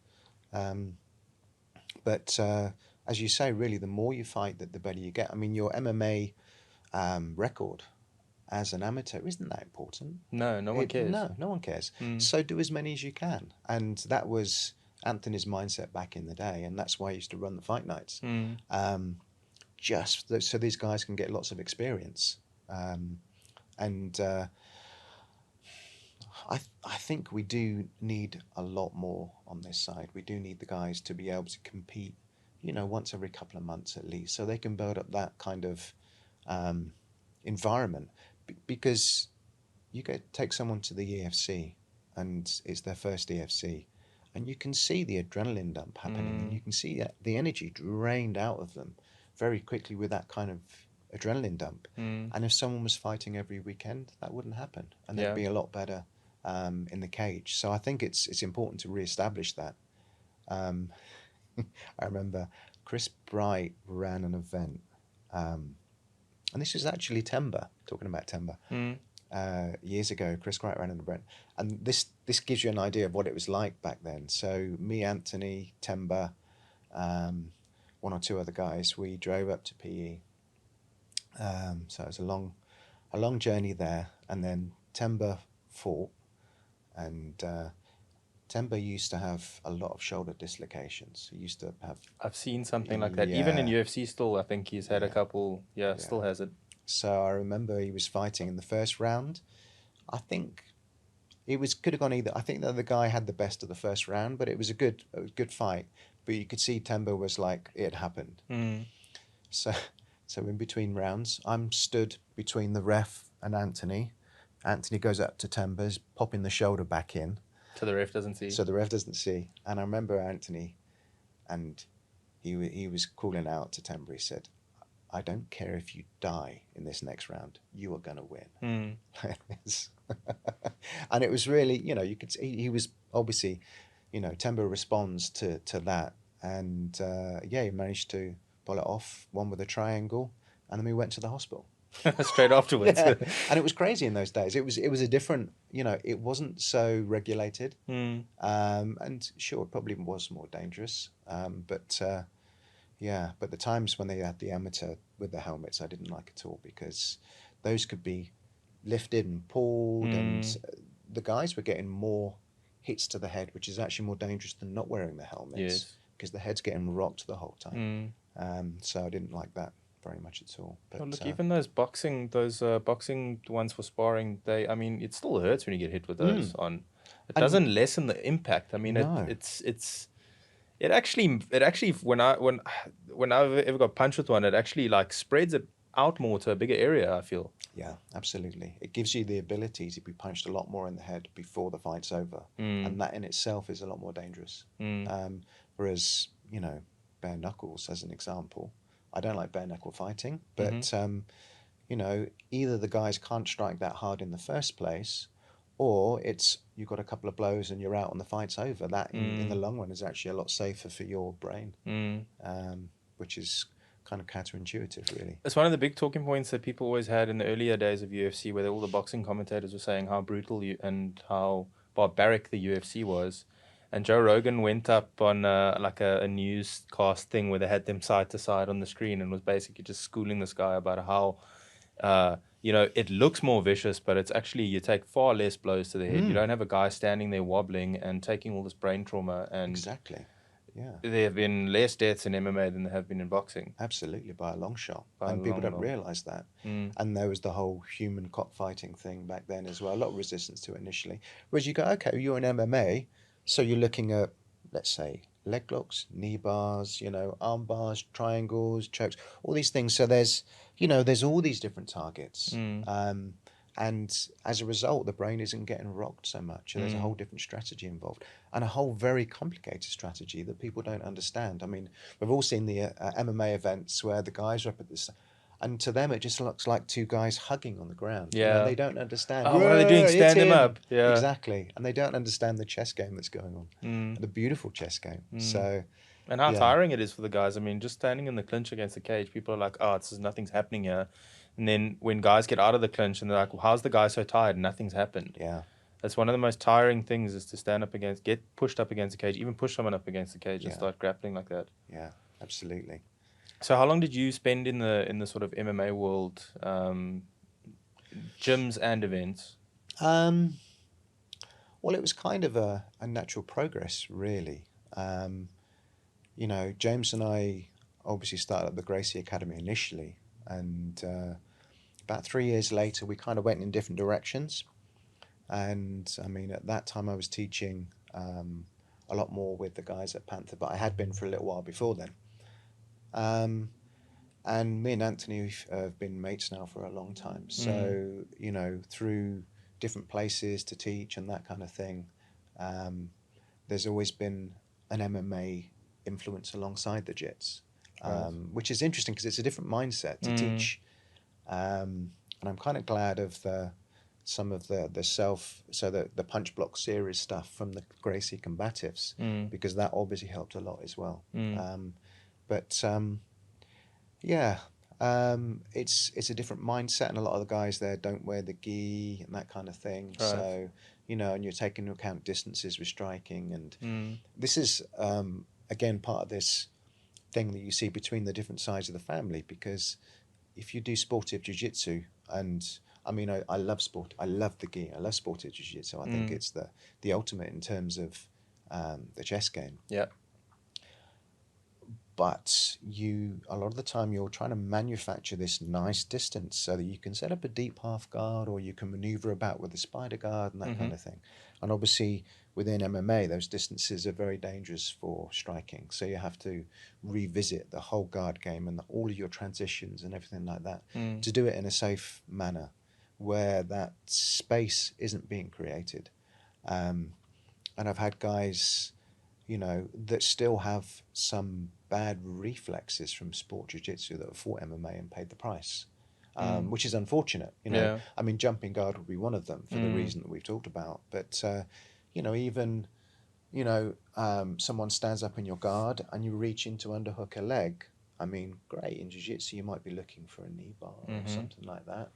But as you say, really, the more you fight, the better you get. I mean, your MMA record as an amateur isn't that important. No one cares. No one cares. So do as many as you can. And that was Anthony's mindset back in the day, and that's why he used to run the fight nights. Just so these guys can get lots of experience. And I think we do need a lot more on this side. We do need the guys to be able to compete, once every couple of months at least, so they can build up that kind of environment. Because you take someone to the EFC, and it's their first EFC, and you can see the adrenaline dump happening, and you can see the energy drained out of them very quickly with that kind of adrenaline dump. And if someone was fighting every weekend, that wouldn't happen, and they'd be a lot better in the cage. So I think it's important to reestablish that. I remember Chris Bright ran an event, and this was actually Temba, talking about Temba. Years ago, Chris Bright ran an event, and this gives you an idea of what it was like back then. So me, Anthony, Temba, one or two other guys, we drove up to PE. So it was a long journey there, and then Temba fought, and Temba used to have a lot of shoulder dislocations. He used to have... I've seen something like that. Even in UFC still, I think he's had a couple, still has it. So I remember he was fighting in the first round. I think could have gone either. I think that the guy had the best of the first round, but it was a good fight. But you could see Temba was like, it happened. So in between rounds, I'm stood between the ref and Anthony. Anthony goes up to Temba, popping the shoulder back in. So the ref doesn't see. And I remember Anthony, and he was calling out to Temba. He said, I don't care if you die in this next round, you are going to win. And it was really, you could see he was obviously, Temba responds to that. And he managed to pull it off, one with a triangle, and then we went to the hospital. Straight afterwards. And it was crazy in those days. It was a different, it wasn't so regulated. And sure, it probably was more dangerous. But the times when they had the amateur with the helmets, I didn't like at all, because those could be lifted and pulled, and the guys were getting more hits to the head, which is actually more dangerous than not wearing the helmets, because the head's getting rocked the whole time. So I didn't like that very much at all. But look, even those boxing ones for sparring, it still hurts when you get hit with those on. It doesn't lessen the impact. I mean, no. It actually when I've ever got punched with one, it actually like spreads it out more to a bigger area, I feel. Yeah, absolutely. It gives you the ability to be punched a lot more in the head before the fight's over, and that in itself is a lot more dangerous. Whereas, bare knuckles, as an example, I don't like bare knuckle fighting, but either the guys can't strike that hard in the first place, or it's you've got a couple of blows and you're out and the fight's over. That in the long run is actually a lot safer for your brain, which is kind of counterintuitive, really. It's one of the big talking points that people always had in the earlier days of UFC, where all the boxing commentators were saying how brutal and how barbaric the UFC was. And Joe Rogan went up on a newscast thing where they had them side to side on the screen and was basically just schooling this guy about how it looks more vicious, but it's actually, you take far less blows to the head. You don't have a guy standing there wobbling and taking all this brain trauma. And exactly, yeah. There have been less deaths in MMA than there have been in boxing. Absolutely, by a long shot. And people don't realise that. And there was the whole human cockfighting thing back then as well. A lot of resistance to it initially. Whereas you go, okay, you're in MMA, so you're looking at, let's say, leg locks, knee bars, arm bars, triangles, chokes, all these things. So there's all these different targets. And as a result, the brain isn't getting rocked so much. There's a whole different strategy involved, and a whole very complicated strategy that people don't understand. I mean, we've all seen the MMA events where the guys are up at this, and to them it just looks like two guys hugging on the ground. Yeah. They don't understand. Oh, what are they doing? Stand him up. Yeah. Exactly. And they don't understand the chess game that's going on. The beautiful chess game. So... And how tiring it is for the guys. I mean, just standing in the clinch against the cage, people are like, oh, nothing's happening here. And then when guys get out of the clinch and they're like, well, how's the guy so tired? Nothing's happened. Yeah. That's one of the most tiring things, is to get pushed up against the cage, even push someone up against the cage and start grappling like that. Yeah, absolutely. So how long did you spend in the sort of MMA world, gyms and events? Well, it was kind of a natural progress, really. James and I obviously started at the Gracie Academy initially, and about 3 years later we kind of went in different directions. And I mean, at that time I was teaching a lot more with the guys at Panther, but I had been for a little while before then. Um, and me and Anthony have been mates now for a long time. So, you know, through different places to teach and that kind of thing, um, there's always been an MMA influence alongside the jits, Right. which is interesting because it's a different mindset to teach. And I'm kind of glad of some of the the punch block series stuff from the Gracie combatives, because that obviously helped a lot as well. But yeah, it's a different mindset, and a lot of the guys there don't wear the gi and that kind of thing. Right. So, you know, and you're taking into account distances with striking, and this is again part of this thing that you see between the different sides of the family. Because if you do sportive jiu-jitsu, and I mean, I love sport, I love the gi, I love sportive jiu-jitsu. I think it's the ultimate in terms of the chess game. Yeah. But a lot of the time you're trying to manufacture this nice distance so that you can set up a deep half guard, or you can maneuver about with a spider guard and that kind of thing. And obviously within MMA, those distances are very dangerous for striking. So you have to revisit the whole guard game and all of your transitions and everything like that to do it in a safe manner where that space isn't being created. And I've had guys, you know, that still have some bad reflexes from sport jiu-jitsu that have fought MMA and paid the price, which is unfortunate. You know, Yeah. I mean, jumping guard would be one of them for the reason that we've talked about. But you know, even someone stands up in your guard and you reach in to underhook a leg. I mean, great, in jiu-jitsu you might be looking for a knee bar or something like that.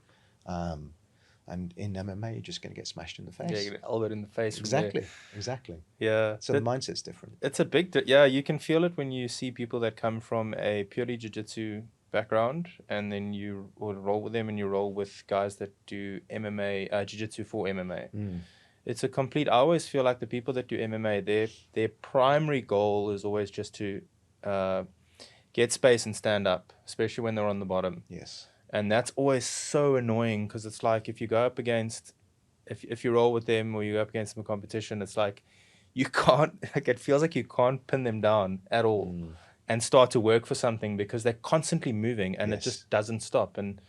And in MMA, you're just going to get smashed in the Yeah, face. you get elbowed in the face from there. Exactly. Yeah. So the mindset's different. It's a yeah, you can feel it when you see people that come from a purely jiu-jitsu background, and then you will roll with them, and you roll with guys that do MMA, jiu-jitsu for MMA. It's a complete, I always feel like the people that do MMA, their primary goal is always just to get space and stand up, especially when they're on the bottom. Yes. And that's always so annoying, because it's like if you go up against, if you roll with them or you go up against them in competition, it's like you can't, like, it feels like you can't pin them down at all and start to work for something, because they're constantly moving and it Yes. just doesn't stop. And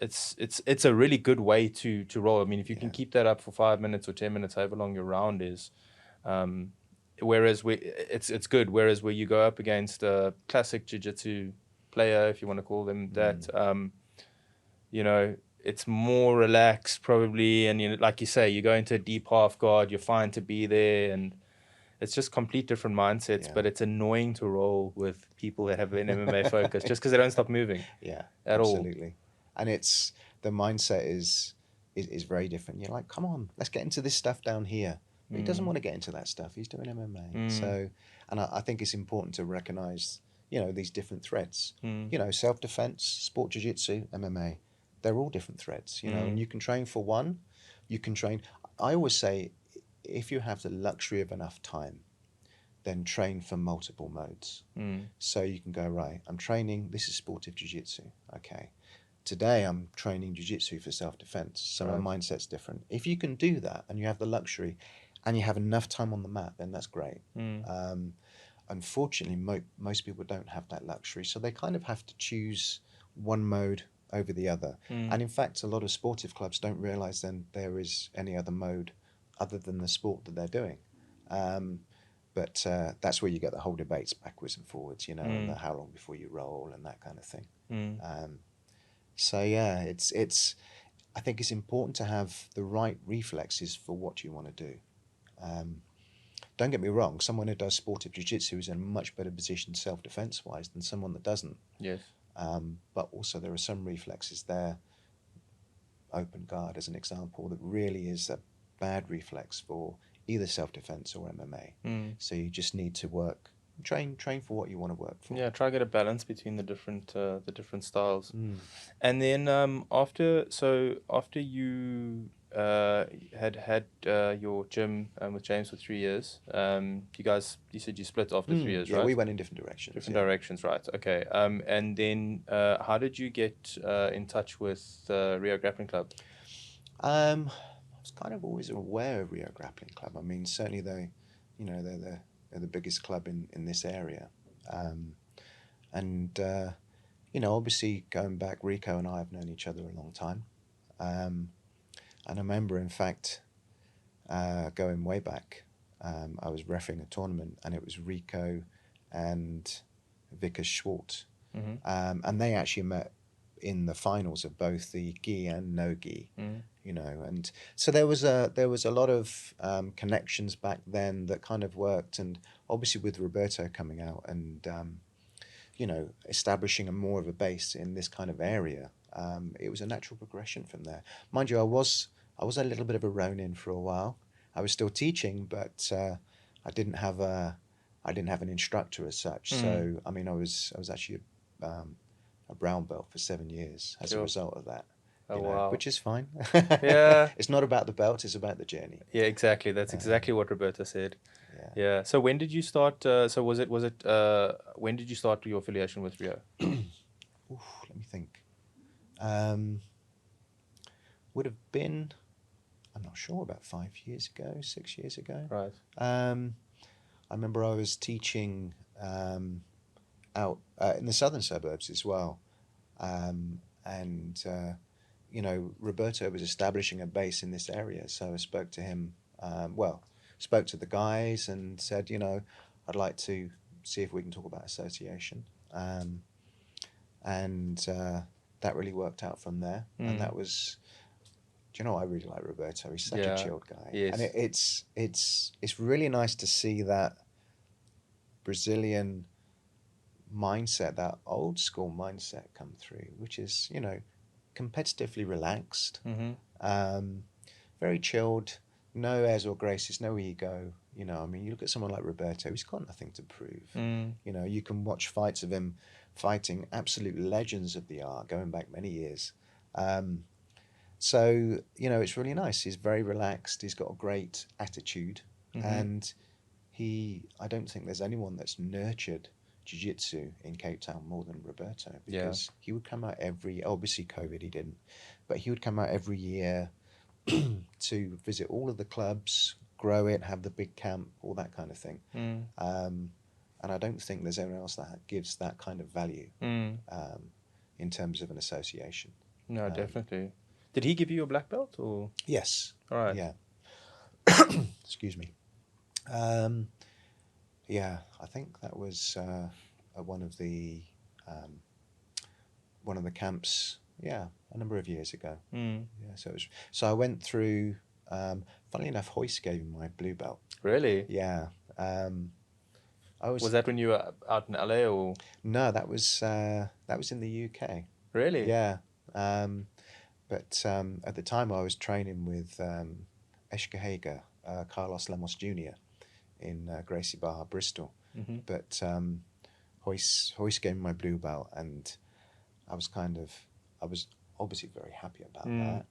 it's a really good way to roll. I mean, if you can keep that up for 5 minutes or 10 minutes, however long your round is, whereas it's good. Whereas where you go up against a classic jiu-jitsu player, if you want to call them that, you know, it's more relaxed probably, and, you know, like you say, you go into a deep half guard, you're fine to be there, and it's just complete different mindsets. Yeah. But it's annoying to roll with people that have an MMA focus just because they don't stop moving. Yeah, at absolutely. And it's the mindset is very different. You're like, come on, let's get into this stuff down here. But he doesn't want to get into that stuff. He's doing MMA. So, and I think it's important to recognize, you know, these different threads. You know, self-defense, sport jiu-jitsu, MMA, they're all different threads, you know, and you can train for one, you can train. I always say, if you have the luxury of enough time, then train for multiple modes. So you can go, right, I'm training, this is sportive jiu-jitsu. Okay. Today I'm training jiu-jitsu for self-defense. So my mindset's different. If you can do that and you have the luxury and you have enough time on the mat, then that's great. Unfortunately, most people don't have that luxury. So they kind of have to choose one mode over the other. And in fact, a lot of sportive clubs don't realize then there is any other mode other than the sport that they're doing. But that's where you get the whole debates backwards and forwards, you know, and the how long before you roll and that kind of thing. So yeah, I think it's important to have the right reflexes for what you want to do. Don't get me wrong, someone who does sportive jiu-jitsu is in a much better position self-defense wise than someone that doesn't. Yes. But also there are some reflexes there, open guard as an example, that really is a bad reflex for either self-defense or MMA. So you just need to train for what you want to work for. Yeah, try to get a balance between the different styles. And then after you had your gym with James for 3 years, you said you split after 3 years, Yeah, right? we went in different directions. Different directions, right? Okay. And then how did you get in touch with Rio Grappling Club? I was kind of always aware of Rio Grappling Club. I mean, certainly they're the biggest club in this area, and obviously going back, Rico and I have known each other a long time, and I remember, in fact, going way back, I was reffing a tournament, and it was Rico and Vickers Schwartz, and they actually met in the finals of both the gi and no gi, and so there was a lot of connections back then that kind of worked, and obviously with Roberto coming out and establishing a more of a base in this kind of area, it was a natural progression from there. Mind you, I was a little bit of a Ronin for a while. I was still teaching, but I didn't have an instructor as such. So I mean, I was actually a brown belt for 7 years as a result of that. Oh, wow. Which is fine. Yeah. It's not about the belt; it's about the journey. Yeah, exactly. That's exactly what Roberto said. Yeah. Yeah. So when did you start? So was it? When did you start your affiliation with Rio? Oof, let me think. Would have been, I'm not sure, about 5 years ago, 6 years ago. Right. I remember I was teaching out in the southern suburbs as well, and Roberto was establishing a base in this area, so I spoke to him. Spoke to the guys and said, I'd like to see if we can talk about association, and that really worked out from there. And that was, I really like Roberto. He's such a chilled guy, yes. and it's really nice to see that Brazilian mindset, that old school mindset, come through, which is competitively relaxed, very chilled, no airs or graces, no ego. I mean, you look at someone like Roberto, he's got nothing to prove. You can watch fights of him fighting absolute legends of the art going back many years. So it's really nice. He's very relaxed. He's got a great attitude, and I don't think there's anyone that's nurtured jiu-jitsu in Cape Town more than Roberto, because he would come out obviously COVID he didn't, but he would come out every year to visit all of the clubs, grow it, have the big camp, all that kind of thing. And I don't think there's anyone else that gives that kind of value in terms of an association. No, definitely. Did he give you a black belt or? Yes. All right. Yeah. Excuse me. Yeah, I think that was one of the camps. Yeah, a number of years ago. Yeah, so I went through. Funnily enough, Hoist gave me my blue belt. Really? Yeah. Was that when you were out in LA or? No, that was in the UK. Really? Yeah. But at the time I was training with Eshkahega, Carlos Lemos Jr. in Gracie Bar, Bristol. But Hoist gave me my blue belt, and I was obviously very happy about that.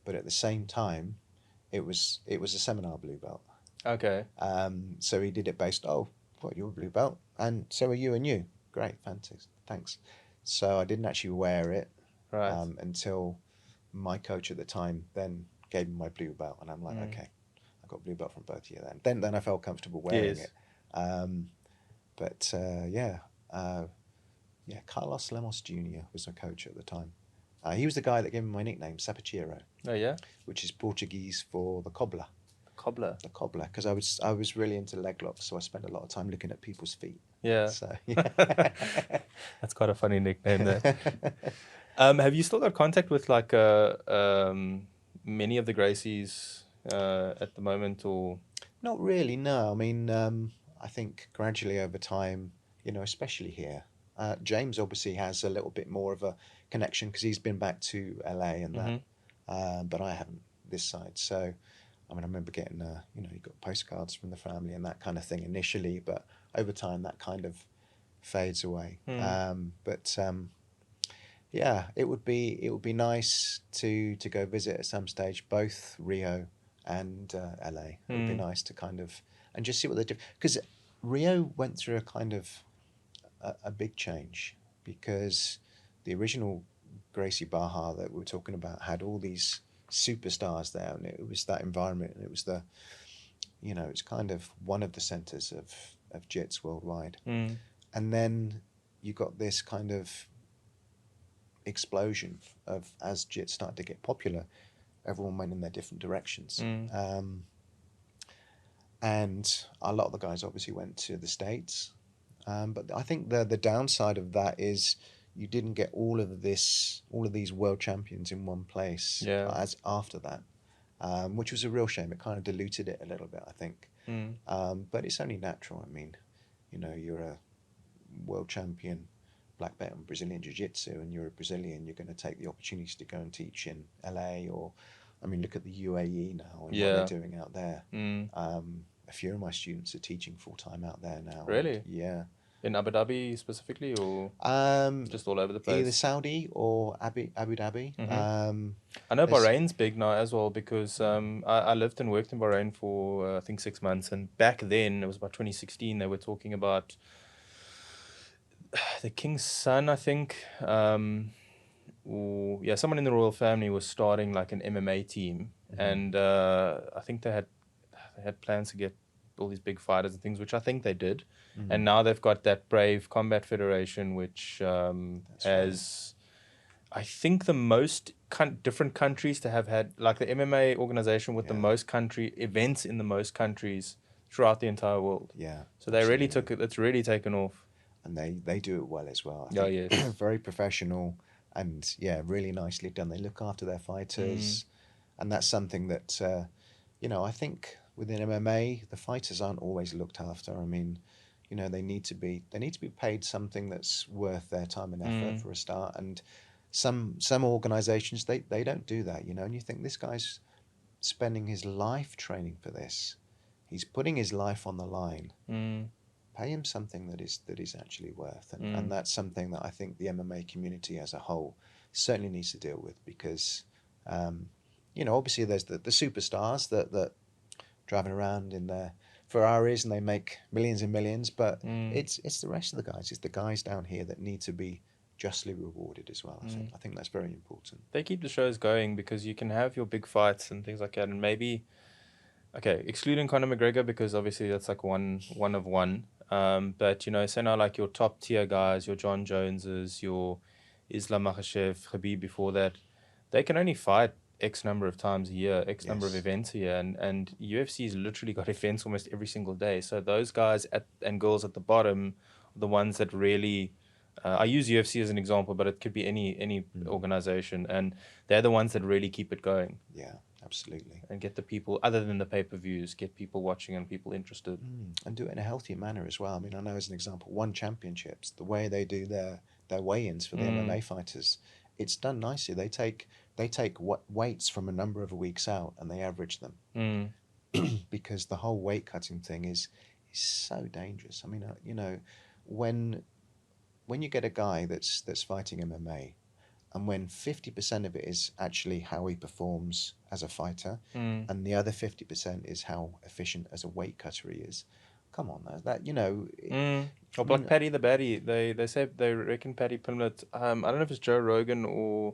But at the same time, it was a seminar blue belt. Okay. So he did it based, you're a blue belt, and so are you and you. Great, fantastic, thanks. So I didn't actually wear it until my coach at the time then gave me my blue belt, and I'm like, okay, I got blue belt from both of you then. Then I felt comfortable wearing it. Carlos Lemos Jr. was my coach at the time. He was the guy that gave me my nickname, Sapateiro. Oh yeah? Which is Portuguese for the cobbler. Cobbler? The cobbler, because I was really into leg locks, so I spent a lot of time looking at people's feet. Yeah. So, yeah. That's quite a funny nickname there. Have you still got contact with like many of the Gracies at the moment, or? Not really, no. I mean, I think gradually over time, especially here, James obviously has a little bit more of a connection because he's been back to LA and that, but I haven't this side. So, I mean, I remember getting, you got postcards from the family and that kind of thing initially, but over time that kind of fades away. Yeah, it would be nice to go visit at some stage, both Rio and LA. It would be nice to kind of, and just see what they do. Because Rio went through a kind of a big change, because the original Gracie Barra that we were talking about had all these superstars there, and it was that environment, and it was the, it's kind of one of the centers of jits worldwide. And then you got this kind of explosion of, as jits started to get popular, everyone went in their different directions. And a lot of the guys obviously went to the States. But I think the downside of that is you didn't get all of these world champions in one place as after that, which was a real shame. It kind of diluted it a little bit, I think. But it's only natural. I mean, you're a world champion black belt in Brazilian Jiu Jitsu, and you're a Brazilian, you're going to take the opportunity to go and teach in LA, or, I mean, look at the UAE now and what they're doing out there. A few of my students are teaching full-time out there now. Really? Yeah. In Abu Dhabi specifically, or just all over the place? Either Saudi or Abu Dhabi. I know Bahrain's big now as well, because I lived and worked in Bahrain for I think 6 months, and back then, it was about 2016, they were talking about the king's son, I think, someone in the royal family was starting like an MMA team, and I think they had plans to get all these big fighters and things, which I think they did. And now they've got that Brave Combat Federation, which has, I think, the most different countries to have had, like the MMA organization with the most country events in the most countries throughout the entire world. Yeah. So they really it's really taken off. And they do it well as well. Oh, yes. Very professional, and really nicely done. They look after their fighters, and that's something that I think within MMA the fighters aren't always looked after. I mean, they need to be paid something that's worth their time and effort for a start. And some organizations they don't do that. And you think, this guy's spending his life training for this. He's putting his life on the line. Pay him something that is actually worth, and that's something that I think the MMA community as a whole certainly needs to deal with, because obviously there's the superstars that driving around in their Ferraris and they make millions and millions, but it's the rest of the guys. It's the guys down here that need to be justly rewarded as well. I think that's very important. They keep the shows going because you can have your big fights and things like that, and maybe, okay, excluding Conor McGregor, because obviously that's like one of one. But say now, like your top tier guys, your John Joneses, your Islam Makhachev, Khabib before that, they can only fight X number of times a year, X number of events a year, and UFC's literally got events almost every single day. So those guys and girls at the bottom are the ones that really, I use UFC as an example, but it could be any organization, and they're the ones that really keep it going. Yeah. Absolutely. And get the people, other than the pay-per-views, get people watching and people interested. And do it in a healthy manner as well. I mean, I know, as an example, One Championships, the way they do their weigh-ins for the MMA fighters, it's done nicely. They take weights from a number of weeks out and they average them. Because the whole weight cutting thing is so dangerous. I mean, when you get a guy that's fighting MMA, and when 50% of it is actually how he performs as a fighter, and the other 50% is how efficient as a weight cutter he is, come on, that. Or like Paddy the Baddy, they say they reckon Paddy Pimblett. I don't know if it's Joe Rogan or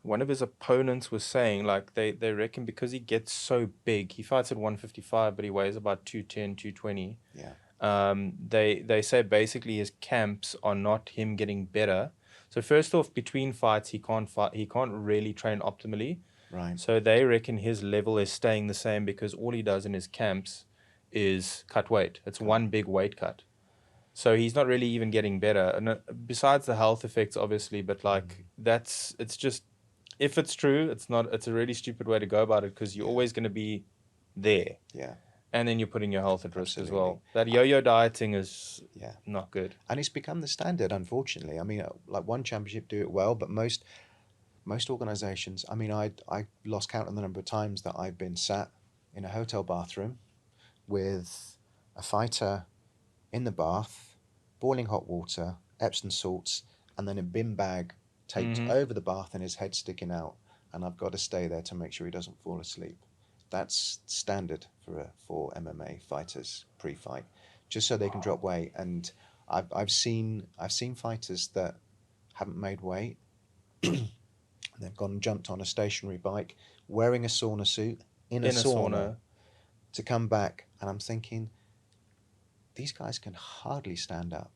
one of his opponents was saying, like, they reckon because he gets so big, he fights at 155, but he weighs about 210, 220. Yeah. They say basically his camps are not him getting better. So first off, between fights, he can't really train optimally. Right. So they reckon his level is staying the same because all he does in his camps is cut weight. It's one big weight cut. So he's not really even getting better. And besides the health effects, obviously, but like it's just, if it's true, it's a really stupid way to go about it, because you're always going to be there. Yeah. And then you're putting your health at risk as well. That yo-yo dieting is not good. And it's become the standard, unfortunately. I mean, like One Championship do it well, but most organizations, I mean, I lost count on the number of times that I've been sat in a hotel bathroom with a fighter in the bath, boiling hot water, Epsom salts, and then a bin bag taped over the bath and his head sticking out. And I've got to stay there to make sure he doesn't fall asleep. That's standard for MMA fighters pre-fight, just so they can drop weight. And I've seen fighters that haven't made weight. They've gone and jumped on a stationary bike wearing a sauna suit in a In a sauna sauna. to come back, and I'm thinking, these guys can hardly stand up,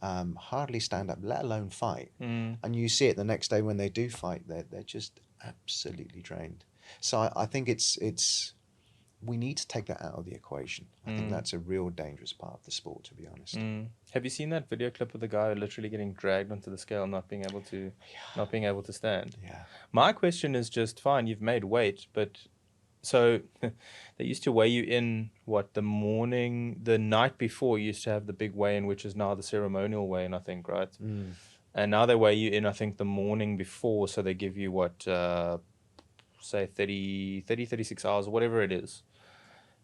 let alone fight. Mm. And you see it the next day when they do fight, they're just absolutely drained. So I think it's we need to take that out of the equation. I think that's a real dangerous part of the sport, to be honest. Have you seen that video clip of the guy literally getting dragged onto the scale, not being able to stand? Yeah. My question is just fine. You've made weight, but so they used to weigh you in the night before. You used to have the big weigh-in, which is now the ceremonial weigh-in, I think, right? And now they weigh you in, I think, the morning before. So they give you say 36 hours, whatever it is.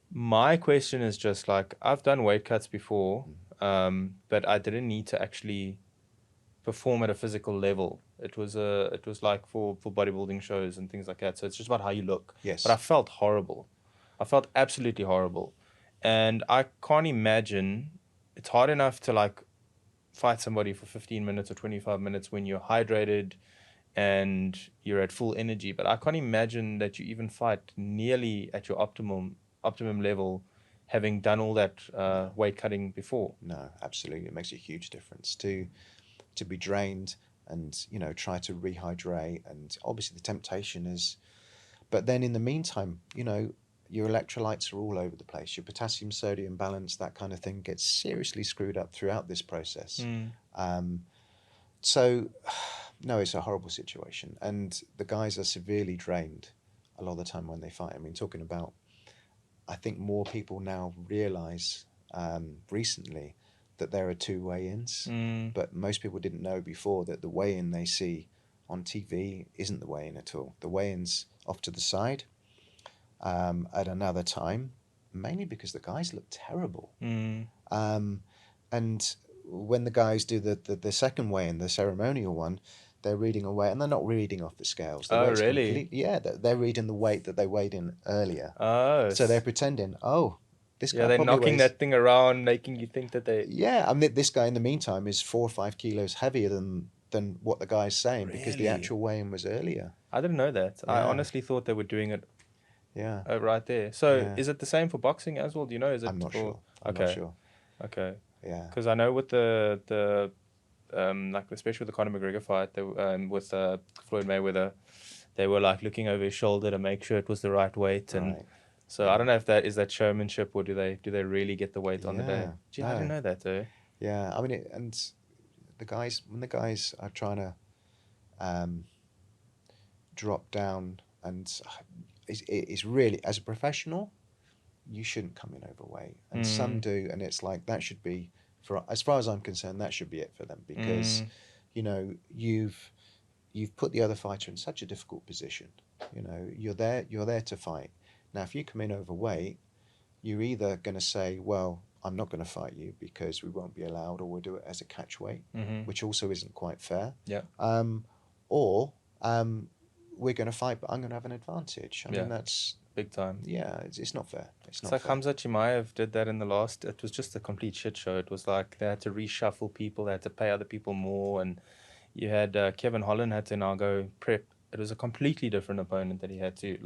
My question is just like, I've done weight cuts before, but I didn't need to actually perform at a physical level. It was like for bodybuilding shows and things like that. So it's just about how you look. Yes. But I felt horrible. I felt absolutely horrible. And I can't imagine, it's hard enough to like fight somebody for 15 minutes or 25 minutes when you're hydrated and you're at full energy. But I can't imagine that you even fight nearly at your optimum level, having done all that weight cutting before. No, absolutely. It makes a huge difference to be drained and, you know, try to rehydrate. And obviously the temptation is, but then in the meantime, you know, your electrolytes are all over the place. Your potassium sodium balance, that kind of thing, gets seriously screwed up throughout this process. So no, it's a horrible situation, and the guys are severely drained a lot of the time when they fight. I mean, talking about, I think more people now realize recently that there are two weigh-ins, but most people didn't know before that the weigh-in they see on TV isn't the weigh-in at all. The weigh-in's off to the side at another time, mainly because the guys look terrible. And when the guys do the second weigh-in, the ceremonial one, they're reading a weight, and they're not reading off the scales. The Oh, weight's really? Yeah, they're reading the weight that they weighed in earlier. Oh. So they're pretending, oh, this guy they're probably knocking weighs... that thing around, making you think that they... Yeah, I mean, this guy in the meantime is 4 or 5 kilos heavier than what the guy's saying, because the Really? actual weigh-in was earlier. I didn't know that. I Yeah. honestly thought they were doing it Yeah. right there. So Yeah. is it the same for boxing as well? Do you know? Is it I'm not sure. Okay. Not sure. Okay. Yeah. Because I know with the like especially with the Conor McGregor fight, with Floyd Mayweather, they were like looking over his shoulder to make sure it was the right weight, and Right. so I don't know if that is showmanship, or do they really get the weight on the day? Yeah. Gee, I didn't know that though. Yeah, I mean, and when the guys are trying to drop down, and it's really, as a professional, you shouldn't come in overweight, and some do, and it's like that should be, for as far as I'm concerned, that should be it for them, because you know, you've put the other fighter in such a difficult position. You know, you're there to fight. Now, if you come in overweight, you're either going to say, well, I'm not going to fight you because we won't be allowed, or we'll do it as a catch weight, which also isn't quite fair. Yeah. Or we're going to fight, but I'm going to have an advantage. I mean, that's big time. Yeah, it's not fair. It's not like fair. Hamza Chimaev did that in the last. It was just a complete shit show. It was like they had to reshuffle people. They had to pay other people more, and you had Kevin Holland had to now go prep. It was a completely different opponent that he had to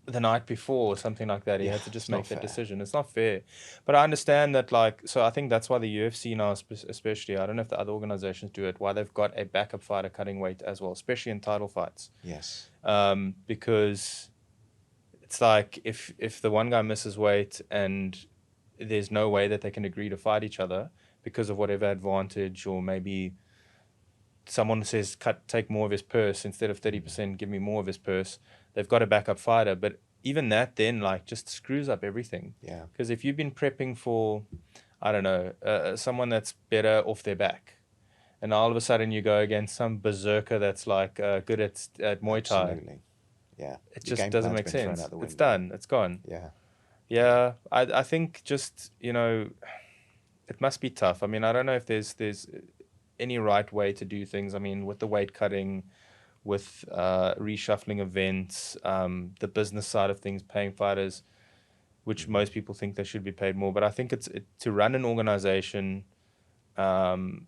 the night before or something like that. He had to just make that decision. It's not fair. But I understand that, so I think that's why the UFC now, especially, I don't know if the other organizations do it, why they've got a backup fighter cutting weight as well, especially in title fights. Yes. Because it's like if the one guy misses weight and there's no way that they can agree to fight each other because of whatever advantage, or maybe someone says take more of his purse instead of 30%, give me more of his purse, they've got a backup fighter. But even that then just screws up everything. Yeah. Because if you've been prepping for, I don't know, someone that's better off their back, and all of a sudden you go against some berserker that's good at Muay Thai. Absolutely. Yeah. It just doesn't make sense. It's done. It's gone. Yeah. Yeah. I think just, it must be tough. I mean, I don't know if there's any right way to do things. I mean, with the weight cutting, with reshuffling events, the business side of things, paying fighters, which most people think they should be paid more. But I think it's to run an organization and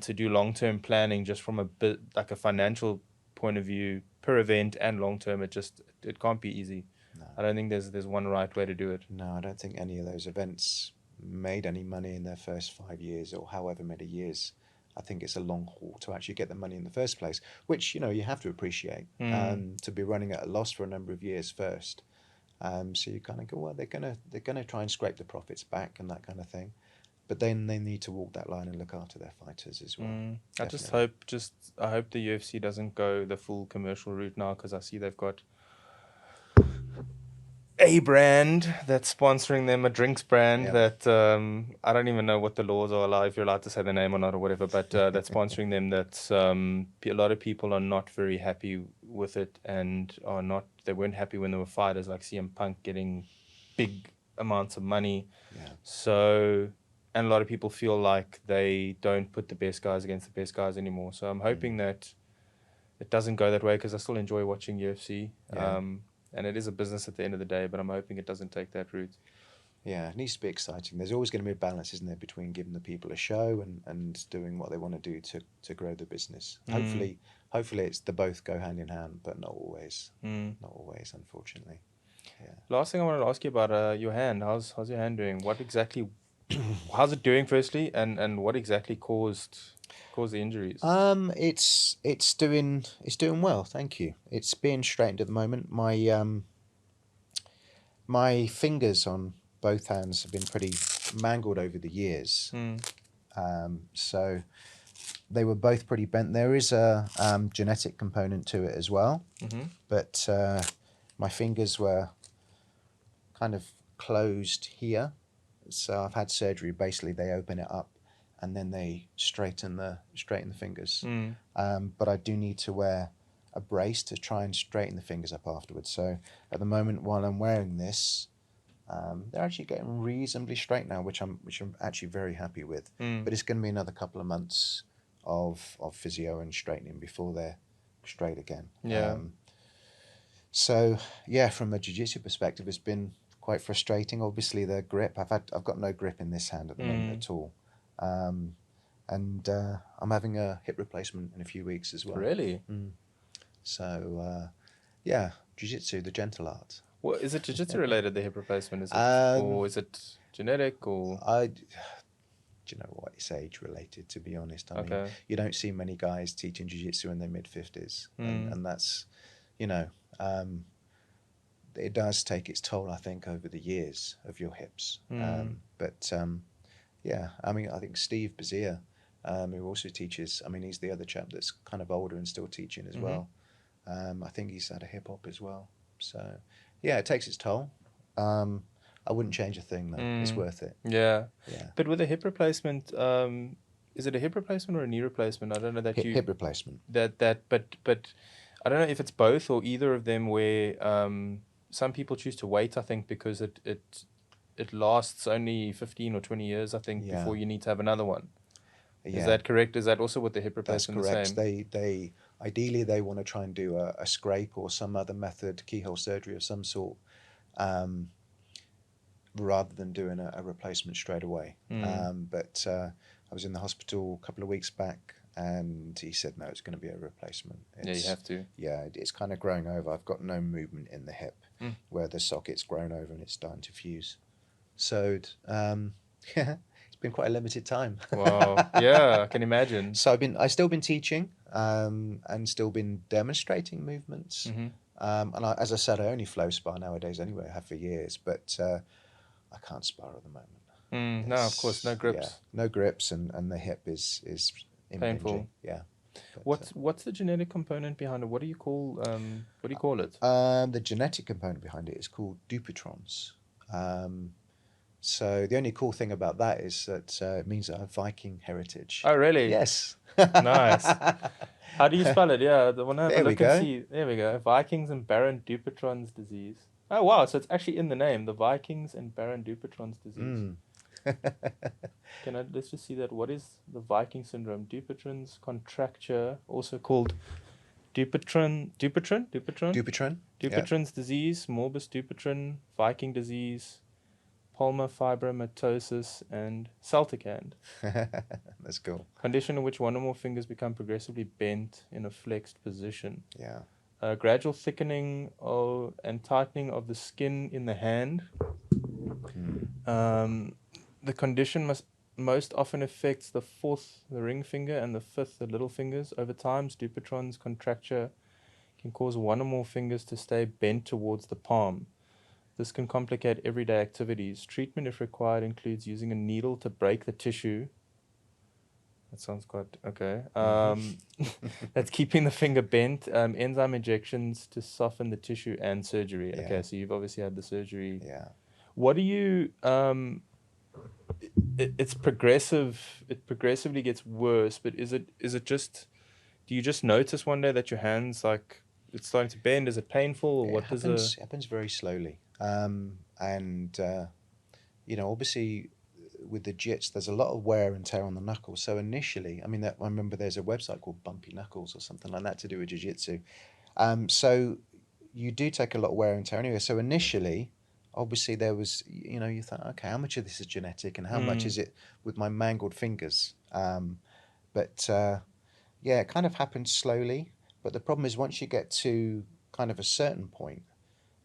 to do long-term planning just from a financial point of view per event and long term, it can't be easy. No. I don't think there's one right way to do it. No, I don't think any of those events made any money in their first 5 years or however many years. I think it's a long haul to actually get the money in the first place, which you have to appreciate. To be running at a loss for a number of years first, so you kind of go, well, they're gonna try and scrape the profits back and that kind of thing, but then they need to walk that line and look after their fighters as well. I hope the UFC doesn't go the full commercial route now, because I see they've got a brand that's sponsoring them, a drinks brand that I don't even know what the laws are, if you're allowed to say the name or not or whatever, but that's sponsoring them. That's a lot of people are not very happy with it, and they weren't happy when they were fighters like CM Punk getting big amounts of money. Yeah. So, and a lot of people feel like they don't put the best guys against the best guys anymore. So I'm hoping that it doesn't go that way, because I still enjoy watching UFC. Yeah. And it is a business at the end of the day, but I'm hoping it doesn't take that route. Yeah, it needs to be exciting. There's always going to be a balance, isn't there, between giving the people a show and doing what they want to do to grow the business. Hopefully it's the both go hand in hand, but not always. Not always, unfortunately. Yeah. Last thing I wanted to ask you about your hand. How's your hand doing? What exactly? How's it doing, firstly, and what exactly caused the injuries? It's doing well, thank you. It's being straightened at the moment. My fingers on both hands have been pretty mangled over the years. So they were both pretty bent. There is a genetic component to it as well, but my fingers were kind of closed here. So I've had surgery. Basically, they open it up and then they straighten the fingers. But I do need to wear a brace to try and straighten the fingers up afterwards. So at the moment, while I'm wearing this, they're actually getting reasonably straight now, which I'm actually very happy with. But it's going to be another couple of months of physio and straightening before they're straight again. Yeah. So yeah, from a jiu-jitsu perspective, it's been quite frustrating. Obviously, the grip. I've got no grip in this hand at the moment at all. And I'm having a hip replacement in a few weeks as well. Really? So yeah, jiu-jitsu, the gentle art. Well, is it jiu-jitsu related, the hip replacement? Is it, or is it genetic, or? Do you know what? It's age related, to be honest. I mean, you don't see many guys teaching jiu-jitsu in their mid-50s, and that's, it does take its toll, I think, over the years of your hips. But yeah, I mean, I think Steve Bazia, who also teaches, I mean, he's the other chap that's kind of older and still teaching as well. I think he's had a hip hop as well. So yeah, it takes its toll. I wouldn't change a thing though. It's worth it. Yeah. But with a hip replacement, is it a hip replacement or a knee replacement? I don't know that hip replacement. But I don't know if it's both or either of them. Where some people choose to wait, I think, because it lasts only 15 or 20 years, I think, before you need to have another one. Yeah. Is that correct? Is that also what the hip replacement is saying? That's correct. They ideally they want to try and do a scrape or some other method, keyhole surgery of some sort, rather than doing a replacement straight away. But I was in the hospital a couple of weeks back, and he said, no, it's going to be a replacement. Yeah, you have to. Yeah, it's kind of growing over. I've got no movement in the hip where the socket's grown over and it's starting to fuse. So, yeah, it's been quite a limited time. Wow. Yeah, I can imagine. So I've still been teaching and still been demonstrating movements. And as I said, I only flow spar nowadays anyway. I have for years, but I can't spar at the moment. No, of course, no grips. Yeah, no grips, and the hip is painful. Yeah. But, what's the genetic component behind it? What do you call it? The genetic component behind it is called Dupotrons. So the only cool thing about that is that it means I have Viking heritage. Oh, really? Yes. Nice. How do you spell it? Yeah, the one. There we go. There we go. Vikings and Baron Dupuytren's disease. Oh wow! So it's actually in the name, the Vikings and Baron Dupuytren's disease. Let's just see that. What is the Viking syndrome? Dupuytren's contracture, also called Dupuytren's disease, Morbus Dupuytren, Viking disease, palmar fibromatosis, and Celtic hand. That's cool. Condition in which one or more fingers become progressively bent in a flexed position. Yeah. gradual thickening and tightening of the skin in the hand. The condition most often affects the fourth, the ring finger, and the fifth, the little fingers. Over time, Dupuytren's contracture can cause one or more fingers to stay bent towards the palm. This can complicate everyday activities. Treatment, if required, includes using a needle to break the tissue. That sounds quite okay. That's keeping the finger bent. Enzyme injections to soften the tissue, and surgery. Yeah. Okay, so you've obviously had the surgery. Yeah. What do you? It's progressive. It progressively gets worse. But is it just? Do you just notice one day that your hands like it's starting to bend? Is it painful, or what does It happens very slowly. Obviously with the jits, there's a lot of wear and tear on the knuckles. So initially, I mean, I remember there's a website called Bumpy Knuckles or something like that to do with jiu-jitsu. So you do take a lot of wear and tear anyway. So initially, obviously there was, you thought, okay, how much of this is genetic and how much is it with my mangled fingers? Yeah, it kind of happens slowly. But the problem is once you get to kind of a certain point,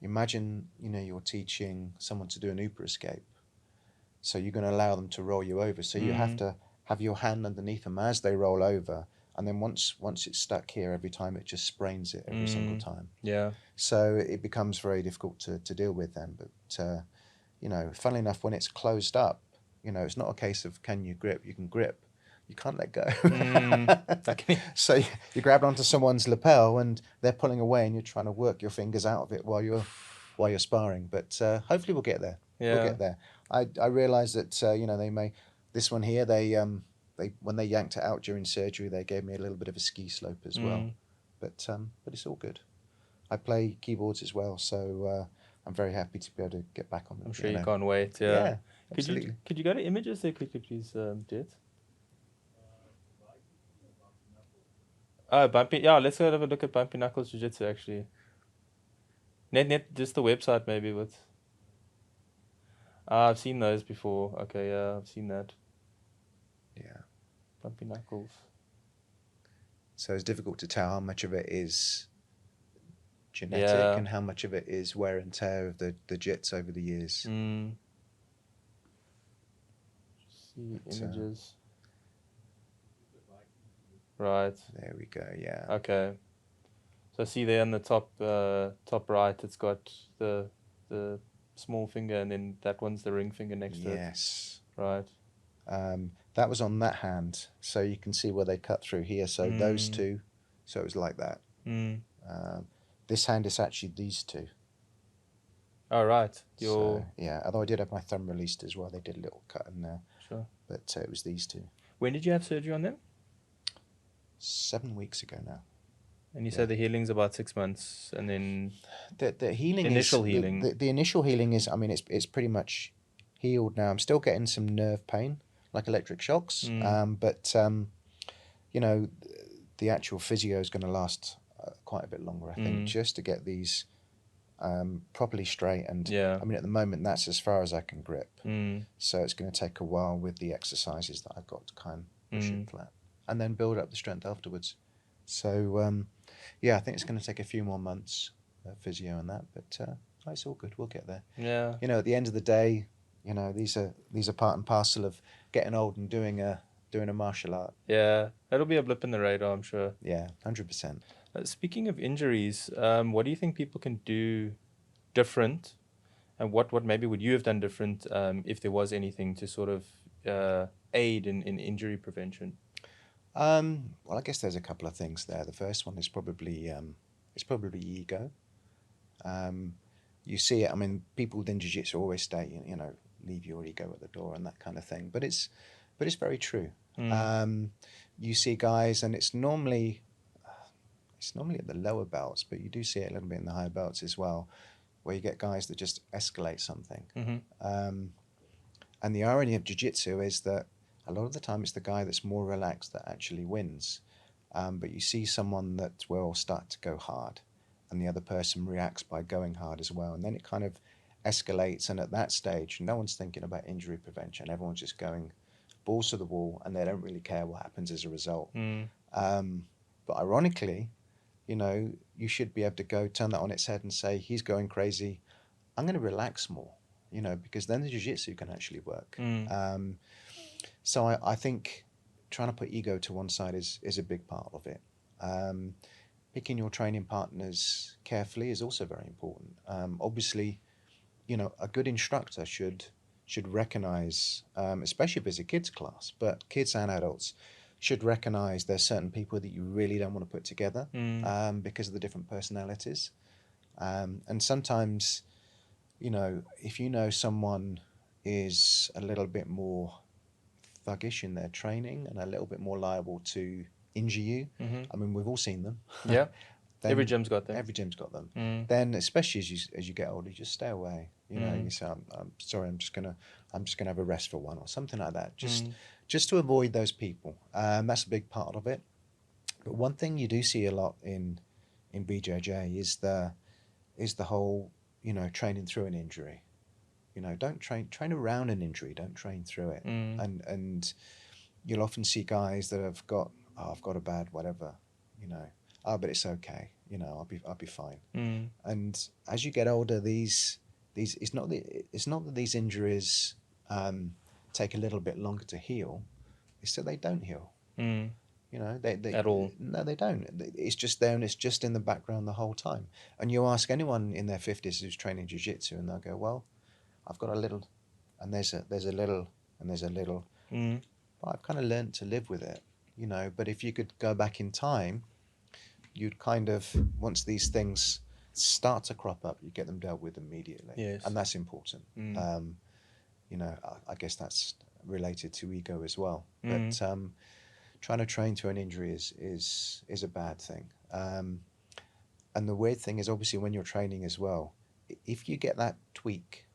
imagine, you're teaching someone to do an Uber escape. So you're going to allow them to roll you over. So you have to have your hand underneath them as they roll over. And then once it's stuck here, every time it just sprains it every single time. Yeah. So it becomes very difficult to deal with then. But, funnily enough, when it's closed up, it's not a case of can you grip? You can grip. You can't let go. So you grab onto someone's lapel and they're pulling away and you're trying to work your fingers out of it while you're sparring. But hopefully we'll get there. Yeah. We'll get there. I realise that they may this one here they when they yanked it out during surgery they gave me a little bit of a ski slope as well, but it's all good. I play keyboards as well, so I'm very happy to be able to get back on them. I'm sure you can't wait. Yeah. Absolutely. Could you go to images there quickly, please, Jet? Oh, Bumpy. Yeah, let's go have a look at Bumpy Knuckles Jiu Jitsu actually. Net, just the website maybe with. I've seen those before. Okay, yeah, I've seen that. Yeah. Bumpy Knuckles. So it's difficult to tell how much of it is genetic and how much of it is wear and tear of the jits over the years. See images. Right. There we go. Yeah. Okay. So see there on the top right, it's got the small finger, and then that one's the ring finger next to it. Yes. Right. That was on that hand, so you can see where they cut through here. So those two, so it was like that. This hand is actually these two. Oh, right. So, yeah, although I did have my thumb released as well. They did a little cut in there. Sure. But it was these two. When did you have surgery on them? 7 weeks ago now. And you said the healing's about 6 months, and then the healing initial healing. The initial healing is, I mean, it's pretty much healed now. I'm still getting some nerve pain, like electric shocks. But the actual physio is going to last quite a bit longer, I think, just to get these properly straight. And I mean, at the moment, that's as far as I can grip. So it's going to take a while with the exercises that I've got to kind of push it flat, and then build up the strength afterwards. So I think it's going to take a few more months physio and that, but it's all good. We'll get there. Yeah. At the end of the day, these are part and parcel of getting old and doing a martial art. Yeah, that'll be a blip in the radar, I'm sure. Yeah, 100%. Speaking of injuries, what do you think people can do different, and what maybe would you have done different if there was anything to sort of aid in injury prevention? Well, I guess there's a couple of things there. The first one is probably ego. You see it. I mean, people within jiu-jitsu always say, leave your ego at the door and that kind of thing. But it's very true. You see guys, and it's normally at the lower belts, but you do see it a little bit in the higher belts as well, where you get guys that just escalate something. And the irony of jiu-jitsu is that a lot of the time it's the guy that's more relaxed that actually wins. But you see someone that will start to go hard, and the other person reacts by going hard as well. And then it kind of escalates, and at that stage, no one's thinking about injury prevention. Everyone's just going balls to the wall, and they don't really care what happens as a result. But ironically, you know, you should be able to go turn that on its head and say, he's going crazy. I'm going to relax more, you know, because then the jiu-jitsu can actually work. So I think trying to put ego to one side is a big part of it. Picking your training partners carefully is also very important. Obviously, you know, a good instructor should recognize, especially if it's a kids class, but kids and adults should recognize there's certain people that you really don't want to put together because of the different personalities. And sometimes, you know, if you know someone is a little bit more thuggish in their training and a little bit more liable to injure you, I mean, we've all seen them. Yeah. Then Every gym's got them. Every gym's got them. Then, especially as you get older, you just stay away. You know, you say, I'm sorry, I'm just gonna have a rest for one or something like that. Just to avoid those people. That's a big part of it. But one thing you do see a lot in BJJ is the whole, you know, training through an injury. You know, don't train around an injury. Don't train through it. And you'll often see guys that have got, oh, I've got a bad whatever, you know. Oh, but it's okay. You know, I'll be fine. And as you get older, these it's not that these injuries take a little bit longer to heal. It's that they don't heal. You know, they At all. No, they don't. It's just there and it's just in the background the whole time. And you ask anyone in their 50s who's training jiu-jitsu and they'll go, well, I've got a little, and there's a little, and there's a little. But I've kind of learned to live with it, you know. But if you could go back in time, you'd kind of, once these things start to crop up, you get them dealt with immediately. Yes. And that's important. You know, I guess that's related to ego as well. But trying to train to an injury is a bad thing. And the weird thing is, obviously, when you're training as well, if you get that tweak,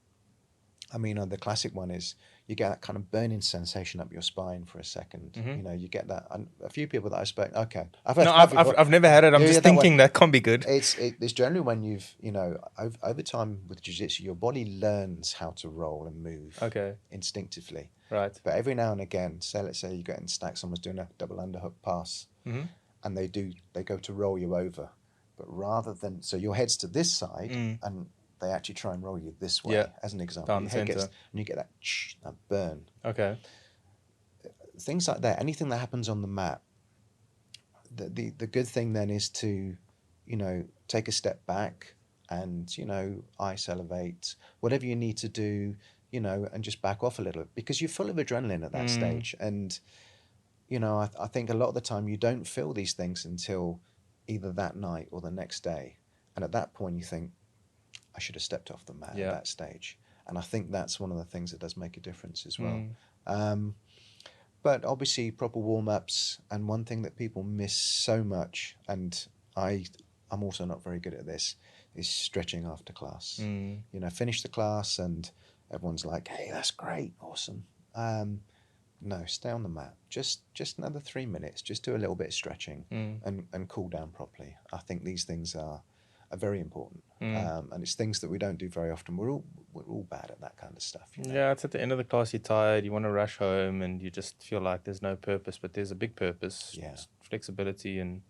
I mean, the classic one is you get that kind of burning sensation up your spine for a second. You know, you get that. And a few people that I've spoken, okay, I've never had it. I'm just thinking that can't be good. It's generally when you've, you know, over time with jiu-jitsu, your body learns how to roll and move instinctively. Right. But every now and again, let's say you get in stack, someone's doing a double underhook pass, and they go to roll you over, but rather than, so your head's to this side and they actually try and roll you this way, as an example. Down the center. And you get that burn. Okay. Things like that, anything that happens on the mat, the good thing then is to, you know, take a step back and, you know, ice elevate, whatever you need to do, you know, and just back off a little, because you're full of adrenaline at that stage. And, you know, I think a lot of the time you don't feel these things until either that night or the next day. And at that point you think, I should have stepped off the mat at that stage. And I think that's one of the things that does make a difference as well. But obviously proper warm-ups, and one thing that people miss so much, and I'm also not very good at this, is stretching after class. You know, finish the class and everyone's like, hey, that's great, awesome. No, stay on the mat. Just another 3 minutes. Just do a little bit of stretching and cool down properly. I think these things are very important, and it's things that we don't do very often. We're all bad at that kind of stuff. You know? Yeah, it's at the end of the class, you're tired, you want to rush home, and you just feel like there's no purpose, but there's a big purpose. Yeah. Flexibility and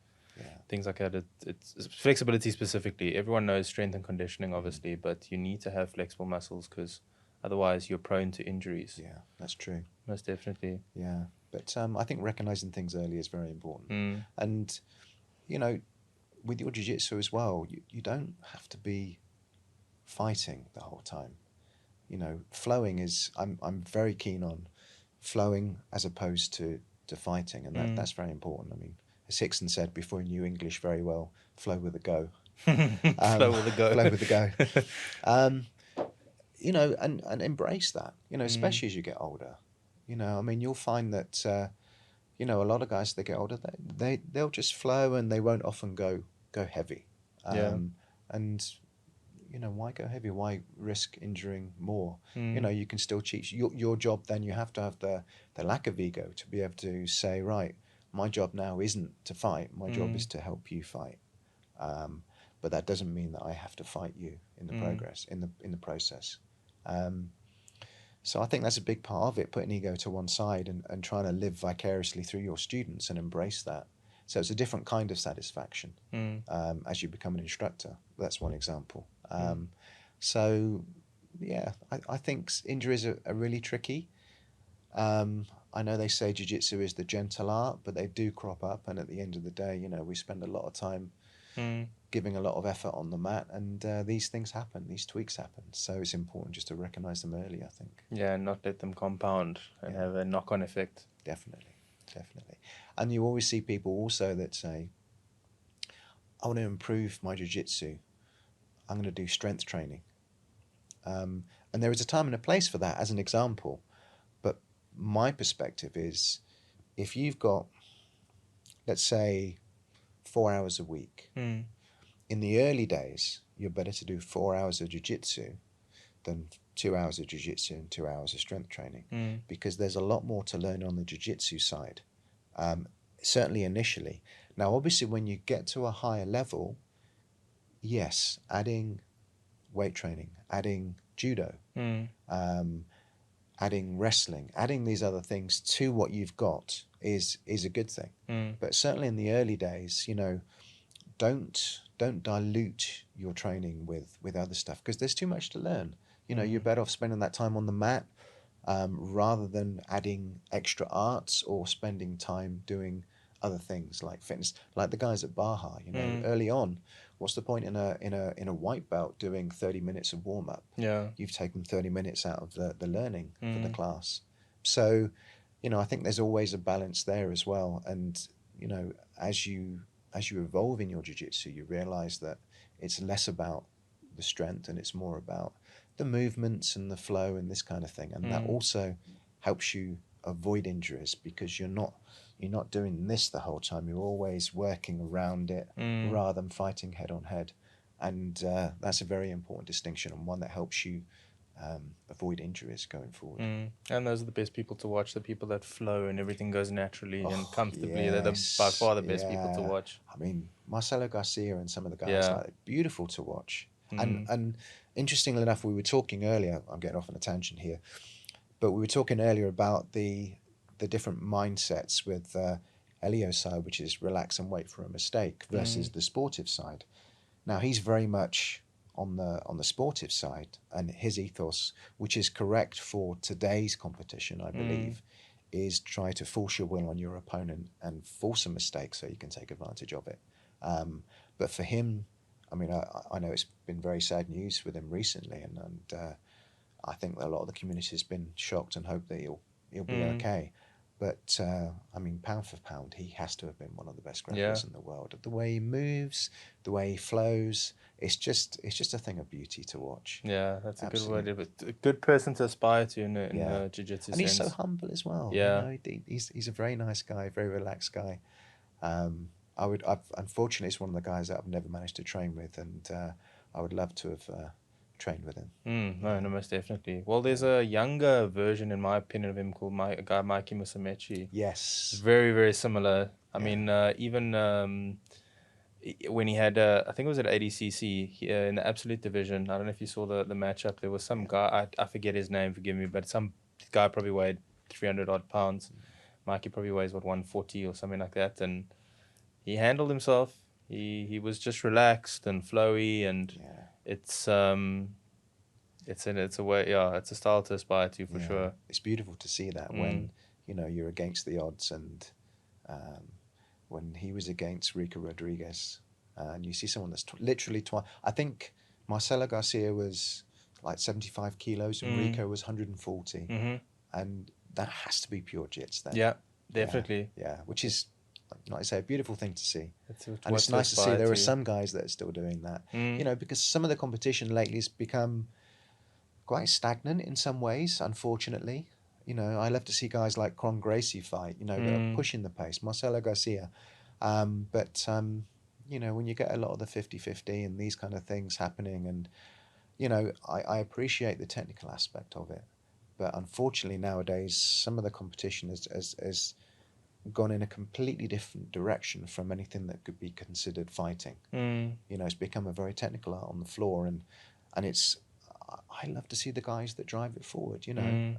things like that. It's flexibility specifically. Everyone knows strength and conditioning, obviously, but you need to have flexible muscles because otherwise you're prone to injuries. Yeah, that's true. Most definitely. Yeah, but I think recognizing things early is very important. And, you know, with your jiu-jitsu as well, you don't have to be fighting the whole time. You know, flowing is, I'm very keen on flowing as opposed to fighting, and that's very important. I mean, as Hickson said before he knew English very well, flow with a go. Flow with a go. Flow with a go. You know, and embrace that, you know, especially as you get older. You know, I mean, you'll find that, you know, a lot of guys, as they get older, they'll just flow and they won't often go heavy. And, you know, why go heavy? Why risk injuring more? You know, you can still cheat. Your job then, you have to have the lack of ego to be able to say, right, my job now isn't to fight. My job is to help you fight. But that doesn't mean that I have to fight you in the process. So I think that's a big part of it, putting ego to one side and trying to live vicariously through your students and embrace that. So it's a different kind of satisfaction as you become an instructor. That's one example. So, yeah, I think injuries are really tricky. I know they say jiu-jitsu is the gentle art, but they do crop up. And at the end of the day, you know, we spend a lot of time giving a lot of effort on the mat, and these things happen, these tweaks happen. So it's important just to recognize them early, I think. Yeah, and not let them compound and have a knock-on effect. Definitely, definitely. And you always see people also that say, I want to improve my jiu-jitsu. I'm going to do strength training. And there is a time and a place for that as an example. But my perspective is, if you've got, let's say, 4 hours a week, in the early days, you're better to do 4 hours of jiu-jitsu than 2 hours of jiu-jitsu and 2 hours of strength training, because there's a lot more to learn on the jiu-jitsu side, certainly initially. Now, obviously, when you get to a higher level, yes, adding weight training, adding judo, adding wrestling, adding these other things to what you've got is a good thing. But certainly in the early days, you know, don't dilute your training with other stuff, because there's too much to learn. You know, you're better off spending that time on the mat rather than adding extra arts or spending time doing other things like fitness, like the guys at Baja. You know, early on, what's the point in a white belt doing 30 minutes of warm up? Yeah, You've taken 30 minutes out of the learning for the class. So, you know, I think there's always a balance there as well. And you know, as you evolve in your jiu-jitsu, you realize that it's less about the strength and it's more about the movements and the flow and this kind of thing. And that also helps you avoid injuries, because you're not doing this the whole time. You're always working around it rather than fighting head on head. And that's a very important distinction, and one that helps you avoid injuries going forward. And those are the best people to watch, the people that flow and everything goes naturally and Oh, comfortably. They're by far the best people to yeah. watch. I mean, Marcelo Garcia and some of the guys, Yeah. like, beautiful to watch. And interestingly enough, we were talking earlier, I'm getting off on a tangent here, but we were talking earlier about the different mindsets with Elio's side, which is relax and wait for a mistake, versus the sportive side. Now, he's very much on the sportive side, and his ethos, which is correct for today's competition, I believe, is try to force your will on your opponent and force a mistake so you can take advantage of it. But for him, I mean, I know it's been very sad news with him recently, and I think that a lot of the community has been shocked and hope that he'll be okay. But I mean, pound for pound, he has to have been one of the best grapplers in the world. The way he moves, the way he flows, it's just a thing of beauty to watch. Yeah, that's Absolutely. a good word. A good person to aspire to in a jiu-jitsu And he's sense. so humble as well. Yeah. You know, he's a very nice guy, very relaxed guy. Unfortunately, it's one of the guys that I've never managed to train with, and I would love to have trained with him. No, most definitely. Well, there's a younger version, in my opinion, of him called a guy Mikey Musumeci. Yes. Very, very similar. I mean, even when he had, I think it was at ADCC in the absolute division. I don't know if you saw the matchup. There was some guy, I forget his name, forgive me, but some guy probably weighed 300 odd pounds. Mikey probably weighs, 140 or something like that. And he handled himself. He was just relaxed and flowy, and it's a way, it's a style to aspire to for sure. It's beautiful to see that when, you know, you're against the odds, and when he was against Rico Rodriguez, and you see someone that's literally twice. I think Marcelo Garcia was like 75 kilos and Rico was 140, and that has to be pure jits then. Yeah, definitely. Yeah, which is, like I say, a beautiful thing to see. And And it's nice to see there are some guys that are still doing that. You know, because some of the competition lately has become quite stagnant in some ways, unfortunately. You know, I love to see guys like Gracie fight, you know, that are pushing the pace, Marcelo Garcia. But you know, when you get a lot of the 50-50 and these kind of things happening, and, you know, I appreciate the technical aspect of it. But unfortunately, nowadays, some of the competition has gone in a completely different direction from anything that could be considered fighting. You know, it's become a very technical art on the floor, and it's, I love to see the guys that drive it forward, you know.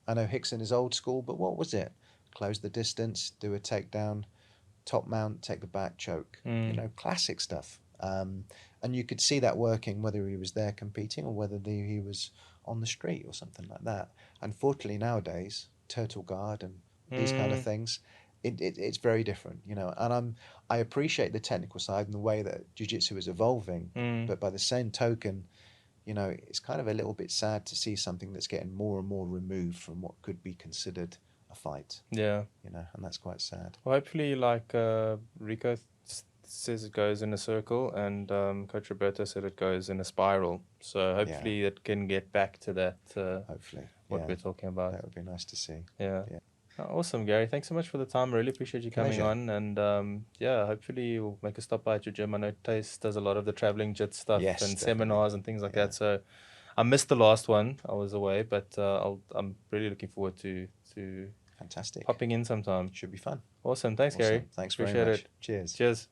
I know Hickson is old school, but what was it? Close the distance, do a takedown, top mount, take the back, choke. Mm. Classic stuff. And you could see that working whether he was there competing or whether he was on the street or something like that. Unfortunately, nowadays, turtle guard and these kind of Mm. things, it's very different, And I appreciate the technical side and the way that jiu-jitsu is evolving, Mm. but by the same token, it's kind of a little bit sad to see something that's getting more and more removed from what could be considered a fight, Yeah. and that's quite sad. Well, hopefully, like Rico says, it goes in a circle, and Coach Roberto said it goes in a spiral. So hopefully, it can get back to that. Hopefully, what yeah, we're talking about. that would be nice to see. Yeah. Yeah. Oh, awesome, Gary. Thanks so much for the time. I really appreciate you coming Pleasure. on. And yeah, hopefully you'll make a stop by at your gym. I know Tace does a lot of the traveling jit stuff Yes, and definitely. seminars and things like Yeah. that. So I missed the last one. I was away, but I'm really looking forward to Fantastic. popping in sometime. Should be fun. Awesome. Thanks, Awesome. Gary. Thanks very Appreciate much. it. Cheers. Cheers.